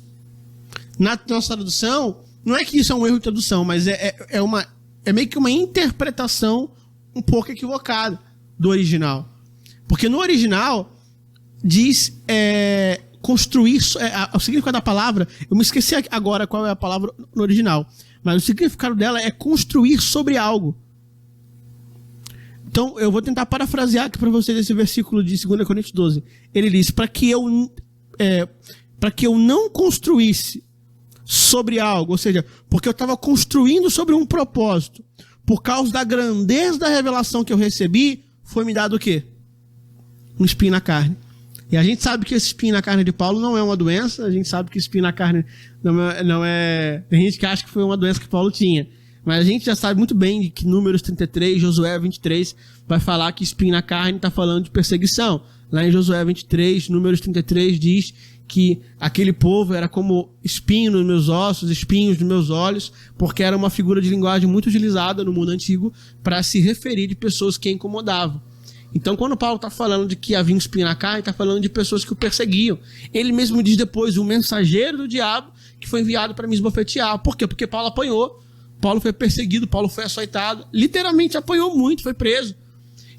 Na nossa tradução, não é que isso é um erro de tradução, mas é meio que uma interpretação um pouco equivocada do original. Porque no original diz construir, o significado da palavra, eu me esqueci agora qual é a palavra no original, mas o significado dela é construir sobre algo. Então eu vou tentar parafrasear aqui para vocês esse versículo de 2 Coríntios 12. Ele diz: para que eu não construísse sobre algo, ou seja, porque eu estava construindo sobre um propósito, por causa da grandeza da revelação que eu recebi, foi me dado o quê? Um espinho na carne. E a gente sabe que esse espinho na carne de Paulo não é uma doença, a gente sabe que espinho na carne não é... Tem gente que acha que foi uma doença que Paulo tinha. Mas a gente já sabe muito bem que Números 33, Josué 23, vai falar que espinho na carne está falando de perseguição. Lá em Josué 23, Números 33, diz que aquele povo era como espinho nos meus ossos, espinhos nos meus olhos, porque era uma figura de linguagem muito utilizada no mundo antigo para se referir de pessoas que incomodavam. Então, quando Paulo está falando de que havia um espinho na carne, está falando de pessoas que o perseguiam. Ele mesmo diz depois: o mensageiro do diabo que foi enviado para me esbofetear. Por quê? Porque Paulo apanhou. Paulo foi perseguido, Paulo foi açoitado. Literalmente apanhou muito, foi preso.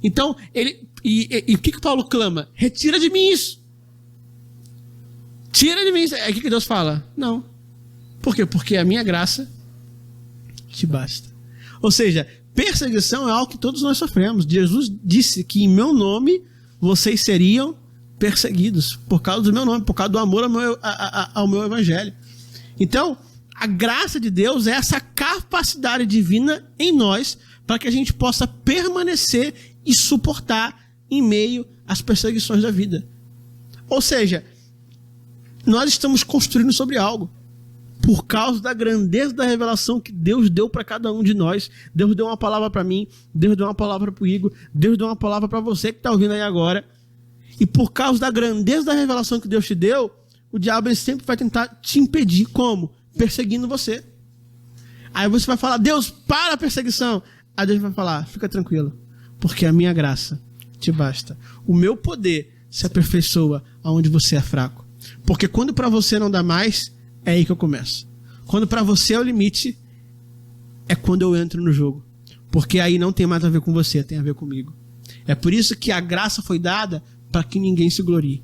Então, e o que Paulo clama? Retira de mim isso. Tira de mim isso. É o que Deus fala? Não. Por quê? Porque a minha graça te basta. Ou seja, perseguição é algo que todos nós sofremos. Jesus disse que em meu nome vocês seriam perseguidos por causa do meu nome, por causa do amor ao meu evangelho. Então, a graça de Deus é essa capacidade divina em nós para que a gente possa permanecer e suportar em meio às perseguições da vida. Ou seja, nós estamos construindo sobre algo por causa da grandeza da revelação que Deus deu para cada um de nós. Deus deu uma palavra para mim, Deus deu uma palavra para o Igor, Deus deu uma palavra para você que está ouvindo aí agora. E por causa da grandeza da revelação que Deus te deu, o diabo ele sempre vai tentar te impedir. Como? Perseguindo você. Aí você vai falar, Deus, para a perseguição. Aí Deus vai falar, fica tranquilo, porque a minha graça te basta. O meu poder se aperfeiçoa aonde você é fraco. Porque quando para você não dá mais, é aí que eu começo. Quando para você é o limite, é quando eu entro no jogo. Porque aí não tem mais a ver com você, tem a ver comigo. É por isso que a graça foi dada para que ninguém se glorie.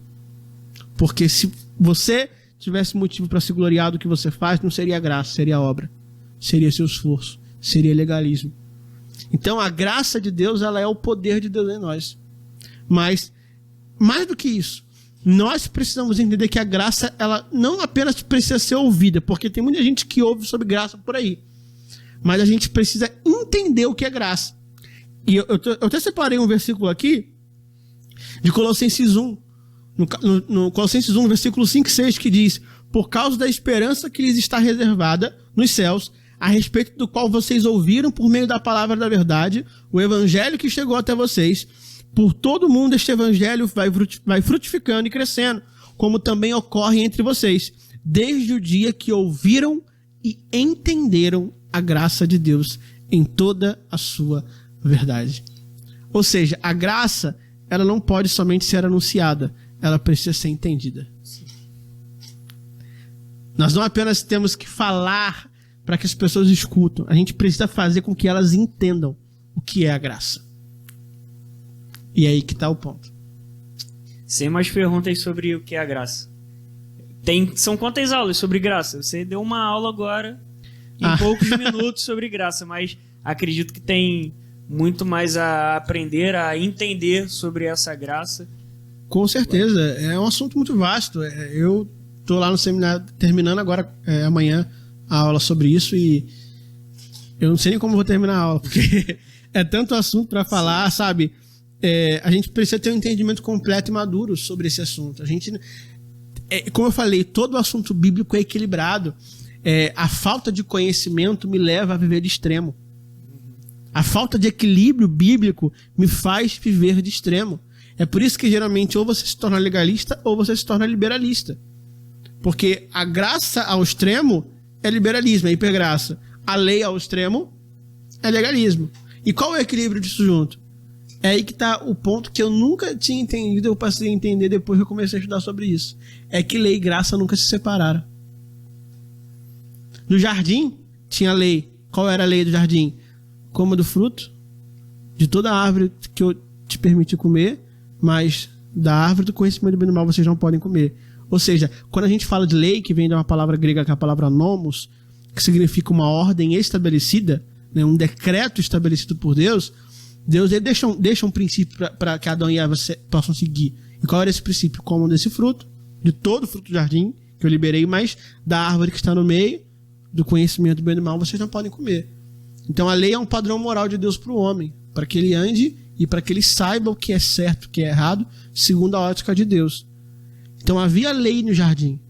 Porque se você tivesse motivo para se gloriar do que você faz, não seria graça, seria obra. Seria seu esforço, seria legalismo. Então a graça de Deus, ela é o poder de Deus em nós. Mas, mais do que isso, nós precisamos entender que a graça, ela não apenas precisa ser ouvida, porque tem muita gente que ouve sobre graça por aí. Mas a gente precisa entender o que é graça. E eu até separei um versículo aqui, de Colossenses 1. No Colossenses 1, versículo 5 e 6, que diz: por causa da esperança que lhes está reservada nos céus, a respeito do qual vocês ouviram por meio da palavra da verdade, o evangelho que chegou até vocês. Por todo mundo este evangelho vai frutificando e crescendo, como também ocorre entre vocês, desde o dia que ouviram e entenderam a graça de Deus em toda a sua verdade. Ou seja, a graça, ela não pode somente ser anunciada, ela precisa ser entendida. Nós não apenas temos que falar para que as pessoas escutam, a gente precisa fazer com que elas entendam o que é a graça. E é aí que está o ponto. Sem mais perguntas sobre o que é a graça. São quantas aulas sobre graça? Você deu uma aula agora, em poucos minutos, sobre graça, mas acredito que tem muito mais a aprender, a entender sobre essa graça. Com certeza, é um assunto muito vasto. Eu estou lá no seminário, terminando agora, amanhã, a aula sobre isso, e eu não sei nem como vou terminar a aula, porque é tanto assunto para falar, sabe? A gente precisa ter um entendimento completo e maduro sobre esse assunto. A gente, como eu falei, todo assunto bíblico é equilibrado. A falta de conhecimento me leva a viver de extremo. A falta de equilíbrio bíblico me faz viver de extremo. É por isso que geralmente ou você se torna legalista ou você se torna liberalista. Porque a graça ao extremo é liberalismo, é hipergraça. A lei ao extremo é legalismo. E qual é o equilíbrio disso junto? É aí que está o ponto que eu nunca tinha entendido, eu passei a entender depois que eu comecei a estudar sobre isso. É que lei e graça nunca se separaram. No jardim tinha lei. Qual era a lei do jardim? Coma do fruto de toda árvore que eu te permiti comer, mas da árvore do conhecimento do bem e do mal vocês não podem comer. Ou seja, quando a gente fala de lei, que vem de uma palavra grega que é a palavra nomos, que significa uma ordem estabelecida, né, um decreto estabelecido por Deus, ele deixa um princípio para que Adão e Eva possam seguir. E qual era esse princípio? Comam desse fruto, de todo o fruto do jardim, que eu liberei, mas da árvore que está no meio, do conhecimento do bem e do mal, vocês não podem comer. Então a lei é um padrão moral de Deus para o homem, para que ele ande e para que ele saiba o que é certo, o que é errado, segundo a ótica de Deus. Então havia lei no jardim,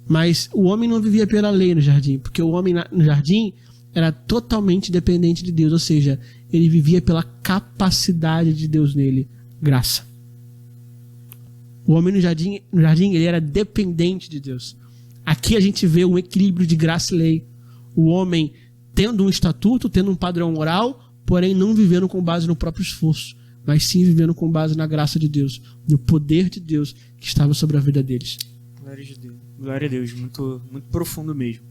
mas o homem não vivia pela lei no jardim, porque o homem no jardim era totalmente dependente de Deus, ou seja, ele vivia pela capacidade de Deus nele, graça. O homem no jardim ele era dependente de Deus. Aqui a gente vê um equilíbrio de graça e lei. O homem tendo um estatuto, tendo um padrão moral, porém não vivendo com base no próprio esforço, mas sim vivendo com base na graça de Deus, no poder de Deus que estava sobre a vida deles. Glória a Deus, muito, muito profundo mesmo,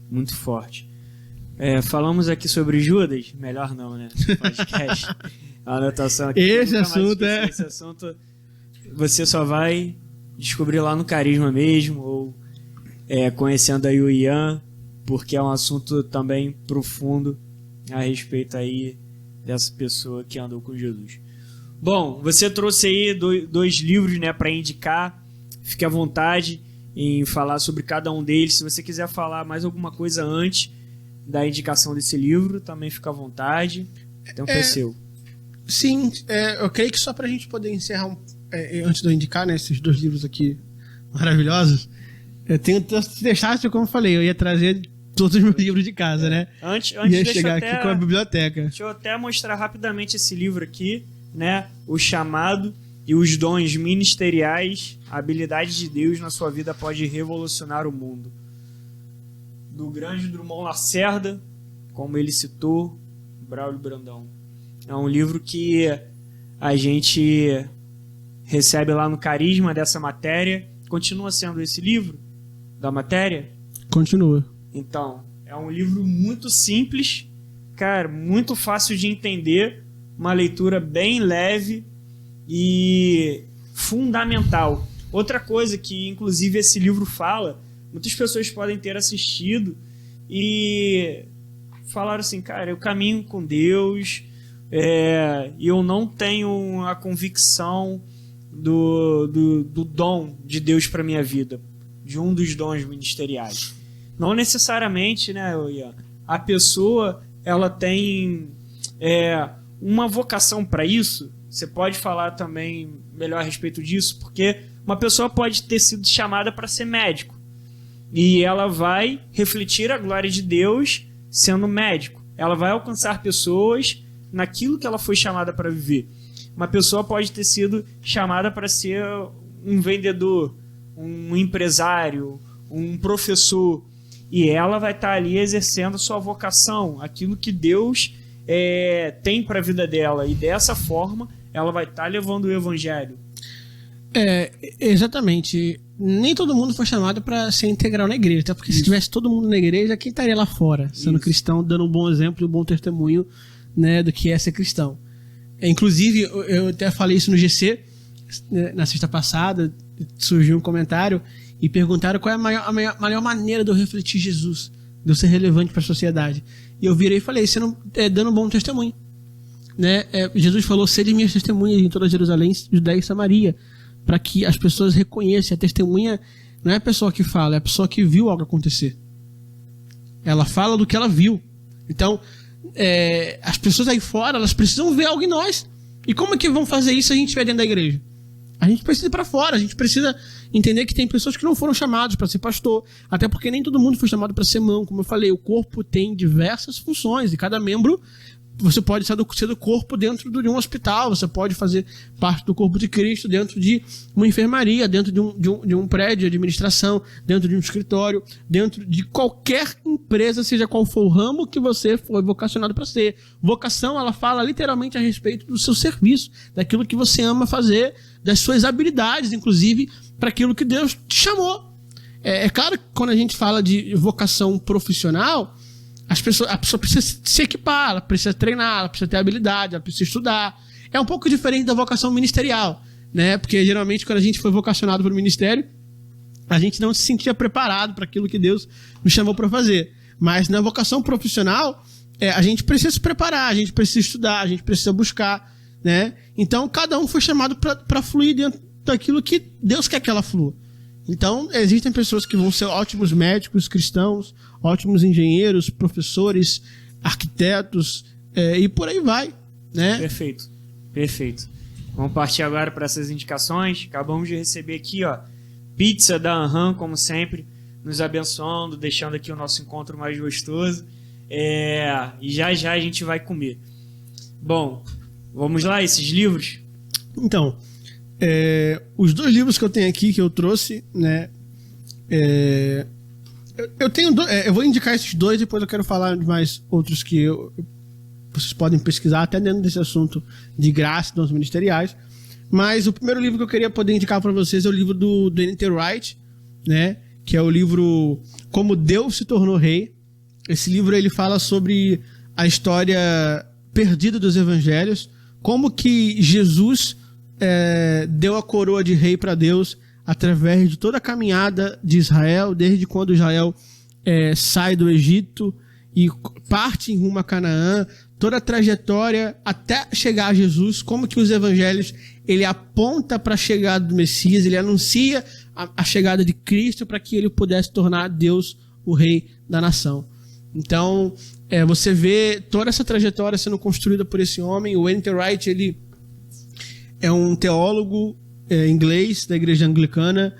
muito forte. Falamos aqui sobre Judas, melhor não, né? Podcast. A anotação aqui. Esse assunto Esse assunto você só vai descobrir lá no Carisma mesmo, ou conhecendo aí o Ian, porque é um assunto também profundo a respeito aí dessa pessoa que andou com Jesus. Bom, você trouxe aí dois livros, né, para indicar. Fique à vontade em falar sobre cada um deles. Se você quiser falar mais alguma coisa antes da indicação desse livro, também fica à vontade. Então, é seu. Sim, eu creio que só pra gente poder encerrar, antes de eu indicar, né, esses dois livros aqui maravilhosos, eu tenho que deixar, como eu falei, eu ia trazer todos os meus livros de casa, né? Antes ia chegar aqui com a biblioteca. Deixa eu até mostrar rapidamente esse livro aqui, né? O Chamado e os Dons Ministeriais, a habilidade de Deus na sua vida pode revolucionar o mundo. Do grande Drummond Lacerda, como ele citou, Braulio Brandão. É um livro que a gente recebe lá no Carisma dessa matéria. Continua sendo esse livro da matéria? Continua. Então, é um livro muito simples, cara, muito fácil de entender, uma leitura bem leve e fundamental. Outra coisa que, inclusive, esse livro fala, muitas pessoas podem ter assistido e falaram assim, cara, eu caminho com Deus e eu não tenho a convicção do dom de Deus para minha vida, de um dos dons ministeriais. Não necessariamente, né, Ian, a pessoa ela tem uma vocação para isso. Você pode falar também melhor a respeito disso, porque uma pessoa pode ter sido chamada para ser médico e ela vai refletir a glória de Deus sendo médico. Ela vai alcançar pessoas naquilo que ela foi chamada para viver. Uma pessoa pode ter sido chamada para ser um vendedor, um empresário, um professor, e ela vai estar ali exercendo a sua vocação, aquilo que Deus tem para a vida dela, e dessa forma ela vai estar levando o evangelho. Exatamente. Nem todo mundo foi chamado para ser integral na igreja, até porque se tivesse todo mundo na igreja, quem estaria lá fora, sendo cristão, dando um bom exemplo e um bom testemunho, né, do que é ser cristão. Inclusive, eu até falei isso no GC, na sexta passada, surgiu um comentário e perguntaram qual é a melhor maneira de eu refletir Jesus, de eu ser relevante para a sociedade. E eu virei e falei, você não dando um bom testemunho. Né? Jesus falou, sede minhas testemunhas em toda Jerusalém, Judéia e Samaria, para que as pessoas reconheçam. A testemunha não é a pessoa que fala, é a pessoa que viu algo acontecer. Ela fala do que ela viu. Então, as pessoas aí fora, elas precisam ver algo em nós. E como é que vão fazer isso se a gente estiver dentro da igreja? A gente precisa ir para fora, a gente precisa entender que tem pessoas que não foram chamadas para ser pastor, até porque nem todo mundo foi chamado para ser mão. Como eu falei, o corpo tem diversas funções e cada membro, você pode ser do corpo dentro de um hospital, você pode fazer parte do corpo de Cristo dentro de uma enfermaria, dentro de um prédio de administração, dentro de um escritório, dentro de qualquer empresa, seja qual for o ramo que você foi vocacionado para ser. Vocação, ela fala literalmente a respeito do seu serviço, daquilo que você ama fazer, das suas habilidades, inclusive, para aquilo que Deus te chamou. É claro que quando a gente fala de vocação profissional, a pessoa precisa se equipar, ela precisa treinar, ela precisa ter habilidade, ela precisa estudar. É um pouco diferente da vocação ministerial, né? Porque geralmente quando a gente foi vocacionado para o ministério, a gente não se sentia preparado para aquilo que Deus nos chamou para fazer. Mas na vocação profissional, a gente precisa se preparar, a gente precisa estudar, a gente precisa buscar, né? Então cada um foi chamado para fluir dentro daquilo que Deus quer que ela flua. Então, existem pessoas que vão ser ótimos médicos cristãos, ótimos engenheiros, professores, arquitetos, e por aí vai, né? Perfeito. Vamos partir agora para essas indicações. Acabamos de receber aqui, ó, pizza da Anham, como sempre, nos abençoando, deixando aqui o nosso encontro mais gostoso. E já a gente vai comer. Bom, vamos lá, esses livros? Então, os dois livros que eu tenho aqui, que eu trouxe, né? Eu tenho eu vou indicar esses dois, depois eu quero falar de mais outros que vocês podem pesquisar até dentro desse assunto de graça e dons ministeriais. Mas o primeiro livro que eu queria poder indicar para vocês é o livro do N.T. Wright, né? Que é o livro Como Deus se Tornou Rei. Esse livro ele fala sobre a história perdida dos evangelhos, como que Jesus deu a coroa de rei para Deus através de toda a caminhada de Israel, desde quando Israel sai do Egito e parte em rumo a Canaã, toda a trajetória até chegar a Jesus, como que os evangelhos ele aponta para a chegada do Messias, ele anuncia a chegada de Cristo para que ele pudesse tornar Deus o rei da nação. Então, você vê toda essa trajetória sendo construída por esse homem. O N.T. Wright, ele é um teólogo inglês da igreja anglicana.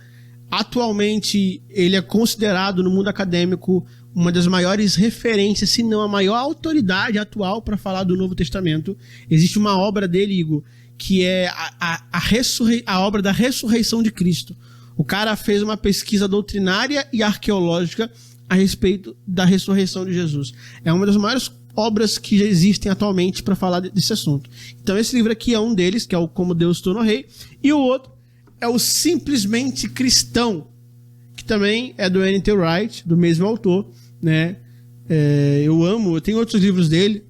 Atualmente, ele é considerado no mundo acadêmico uma das maiores referências, se não a maior autoridade atual para falar do Novo Testamento. Existe uma obra dele, Igor, que é a obra da ressurreição de Cristo. O cara fez uma pesquisa doutrinária e arqueológica a respeito da ressurreição de Jesus. É uma das maiores obras que já existem atualmente para falar desse assunto. Então esse livro aqui é um deles, que é o Como Deus se Tornou Rei, e o outro é o Simplesmente Cristão, que também é do N.T. Wright, do mesmo autor, né? Eu tenho outros livros dele,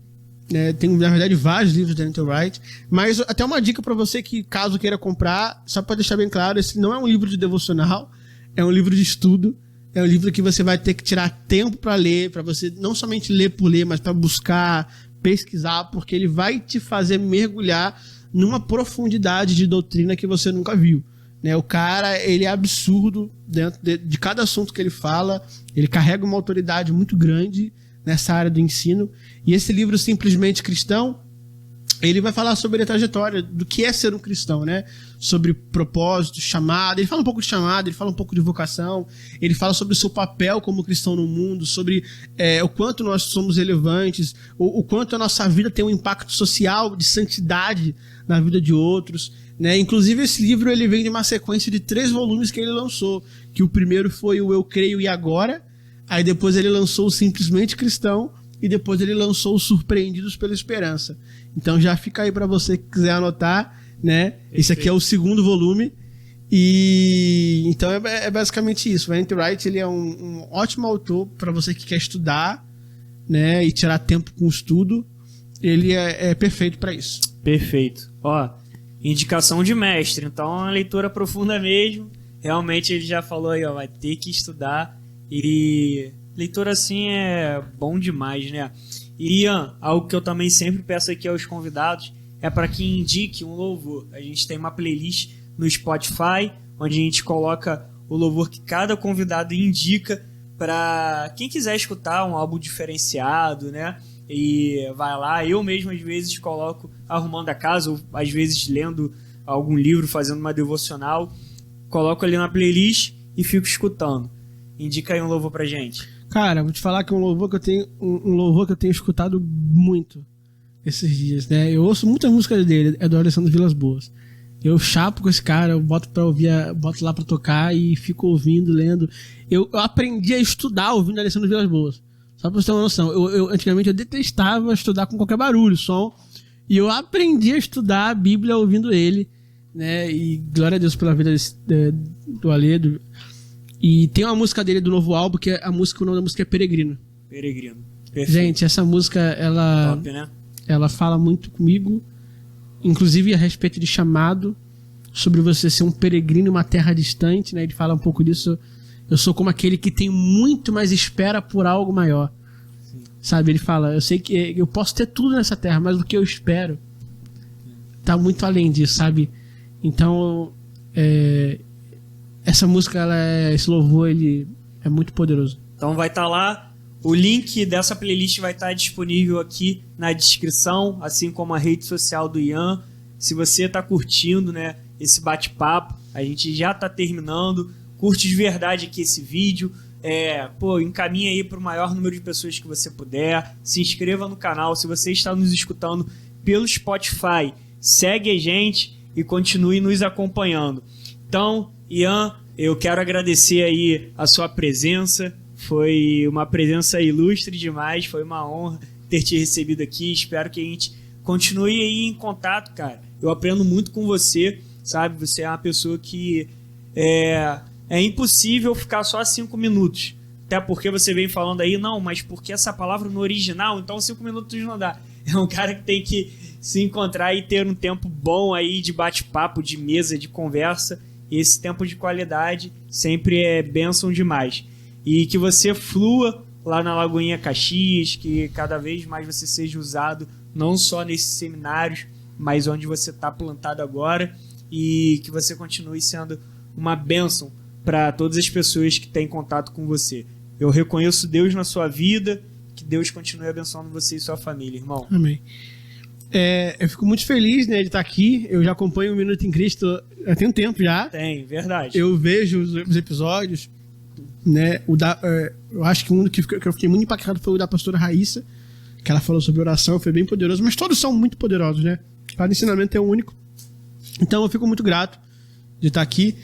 né? Tenho, na verdade, vários livros do N.T. Wright, mas até uma dica para você que, caso queira comprar, só para deixar bem claro, esse não é um livro de devocional, é um livro de estudo, é um livro que você vai ter que tirar tempo para ler, para você não somente ler por ler, mas para buscar, pesquisar, porque ele vai te fazer mergulhar numa profundidade de doutrina que você nunca viu. Né? O cara, ele é absurdo dentro de cada assunto que ele fala, ele carrega uma autoridade muito grande nessa área do ensino, e esse livro Simplesmente Cristão, ele vai falar sobre a trajetória do que é ser um cristão, né? Sobre propósito, chamado. Ele fala um pouco de chamado, ele fala um pouco de vocação, ele fala sobre o seu papel como cristão no mundo, sobre o quanto nós somos relevantes, o quanto a nossa vida tem um impacto social, de santidade na vida de outros, né? Inclusive esse livro ele vem de uma sequência de 3 volumes que ele lançou, que o primeiro foi o Eu Creio e Agora, aí depois ele lançou o Simplesmente Cristão, e depois ele lançou o Surpreendidos pela Esperança. Então já fica aí para você que quiser anotar, né? Esse aqui é o 2º volume. E então é basicamente isso. O N.T. Wright, ele é um ótimo autor para você que quer estudar, né? E tirar tempo com o estudo. Ele é perfeito para isso. Perfeito. Ó, indicação de mestre. Então é uma leitura profunda mesmo. Realmente ele já falou aí, ó, vai ter que estudar. E leitura assim é bom demais, né? E Ian, algo que eu também sempre peço aqui aos convidados é para que indique um louvor. A gente tem uma playlist no Spotify, onde a gente coloca o louvor que cada convidado indica para quem quiser escutar um álbum diferenciado, né? E vai lá, eu mesmo às vezes coloco arrumando a casa, ou às vezes lendo algum livro, fazendo uma devocional, coloco ali na playlist e fico escutando. Indica aí um louvor pra gente. Cara, vou te falar que é um louvor que eu tenho escutado muito esses dias, né? Eu ouço muitas músicas dele, é do Alessandro Vilas Boas. Eu chapo com esse cara, eu boto pra ouvir, boto lá pra tocar e fico ouvindo, lendo. Eu aprendi a estudar ouvindo Alessandro Vilas Boas. Só pra você ter uma noção. Antigamente eu detestava estudar com qualquer barulho, som. E eu aprendi a estudar a Bíblia ouvindo ele, né? E glória a Deus pela vida do Aledo. E tem uma música dele do novo álbum, que o nome da música é Peregrino. Peregrino. Perfeito. Gente, essa música, ela... Top, né? Ela fala muito comigo, inclusive a respeito de chamado, sobre você ser um peregrino em uma terra distante, né? Ele fala um pouco disso. Eu sou como aquele que tem muito, mas espera por algo maior. Sim. Sabe? Ele fala, eu sei que eu posso ter tudo nessa terra, mas o que eu espero tá muito além disso, sabe? Então, essa música, esse louvor, ele é muito poderoso. Então vai estar lá, o link dessa playlist vai estar disponível aqui na descrição, assim como a rede social do Ian. Se você está curtindo, né, esse bate-papo, a gente já está terminando. Curte de verdade aqui esse vídeo. Encaminha aí para o maior número de pessoas que você puder. Se inscreva no canal. Se você está nos escutando pelo Spotify, segue a gente e continue nos acompanhando. Então, Ian, eu quero agradecer aí a sua presença. Foi uma presença ilustre demais. Foi uma honra ter te recebido aqui. Espero que a gente continue aí em contato, cara. Eu aprendo muito com você, sabe? Você é uma pessoa que é impossível ficar só 5 minutos. Até porque você vem falando aí, não, mas porque essa palavra no original, então 5 minutos não dá. É um cara que tem que se encontrar e ter um tempo bom aí de bate-papo, de mesa, de conversa. E esse tempo de qualidade sempre é bênção demais. E que você flua lá na Lagoinha Caxias, que cada vez mais você seja usado não só nesses seminários, mas onde você está plantado agora, e que você continue sendo uma bênção para todas as pessoas que têm contato com você. Eu reconheço Deus na sua vida, que Deus continue abençoando você e sua família, irmão. Amém. Eu fico muito feliz, né, de estar aqui. Eu já acompanho o Minuto em Cristo há tem um tempo já. Tem, verdade. Eu vejo os episódios, né? Eu acho que um que eu fiquei muito impactado foi o da pastora Raíssa, que ela falou sobre oração, foi bem poderoso, mas todos são muito poderosos, né? Cada ensinamento é único. Então eu fico muito grato de estar aqui.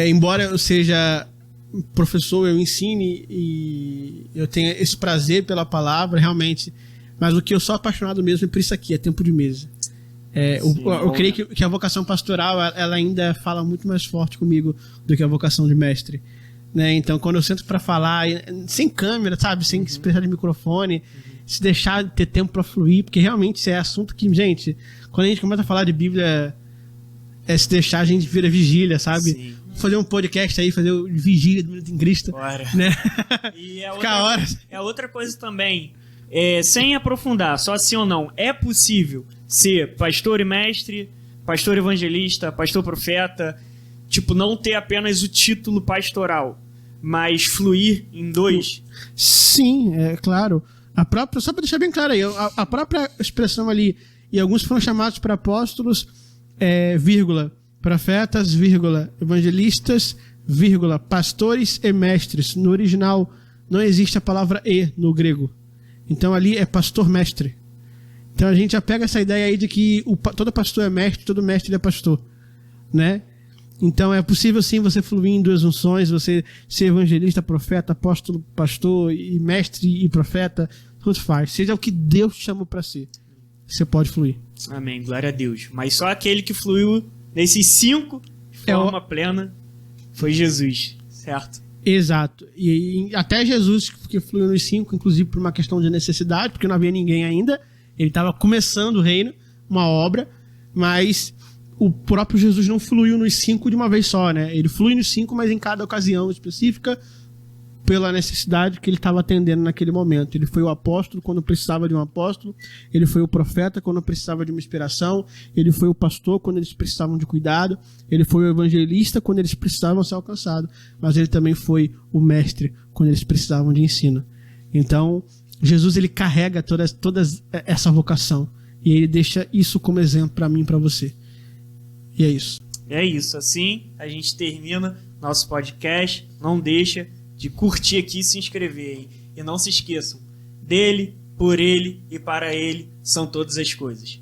Embora eu seja professor, eu ensine e eu tenha esse prazer pela palavra, realmente. Mas o que eu sou apaixonado mesmo é por isso aqui, é tempo de mesa. Eu creio que a vocação pastoral ela ainda fala muito mais forte comigo do que a vocação de mestre. Né? Então, quando eu sento para falar, sem câmera, sabe? Sem precisar de microfone, se deixar de ter tempo para fluir, porque realmente isso é assunto que, gente, quando a gente começa a falar de Bíblia, se deixar a gente vira vigília, sabe? Sim. Fazer um podcast aí, fazer o vigília do Minuto em Cristo. Bora. Né? E Ficar horas. outra coisa também, sem aprofundar, só sim ou não, é possível ser pastor e mestre, pastor evangelista, pastor profeta, tipo, não ter apenas o título pastoral, mas fluir em dois? Sim, é claro. Só para deixar bem claro aí, a própria expressão ali, e alguns foram chamados para apóstolos, vírgula, profetas, vírgula, evangelistas, vírgula, pastores e mestres. No original não existe a palavra "e" no grego. Então ali é pastor-mestre. Então a gente já pega essa ideia aí de que todo pastor é mestre, todo mestre é pastor, né? Então é possível sim você fluir em duas unções, você ser evangelista, profeta, apóstolo, pastor e mestre e profeta, tudo faz. Seja o que Deus te chamou para ser, você pode fluir. Amém, glória a Deus. Mas só aquele que fluiu nesses 5 de forma plena foi Jesus, certo? Exato. E até Jesus, que fluiu nos 5, inclusive por uma questão de necessidade, porque não havia ninguém ainda, ele estava começando o reino, uma obra, mas o próprio Jesus não fluiu nos 5 de uma vez só, né? Ele flui nos 5, mas em cada ocasião específica, pela necessidade que ele estava atendendo naquele momento. Ele foi o apóstolo quando precisava de um apóstolo, ele foi o profeta quando precisava de uma inspiração, ele foi o pastor quando eles precisavam de cuidado, ele foi o evangelista quando eles precisavam ser alcançados, mas ele também foi o mestre quando eles precisavam de ensino. Então, Jesus ele carrega toda essa vocação e ele deixa isso como exemplo para mim e para você. E é isso. É isso. Assim a gente termina nosso podcast. Não deixa de curtir aqui e se inscrever, hein? E não se esqueçam, dele, por ele e para ele são todas as coisas.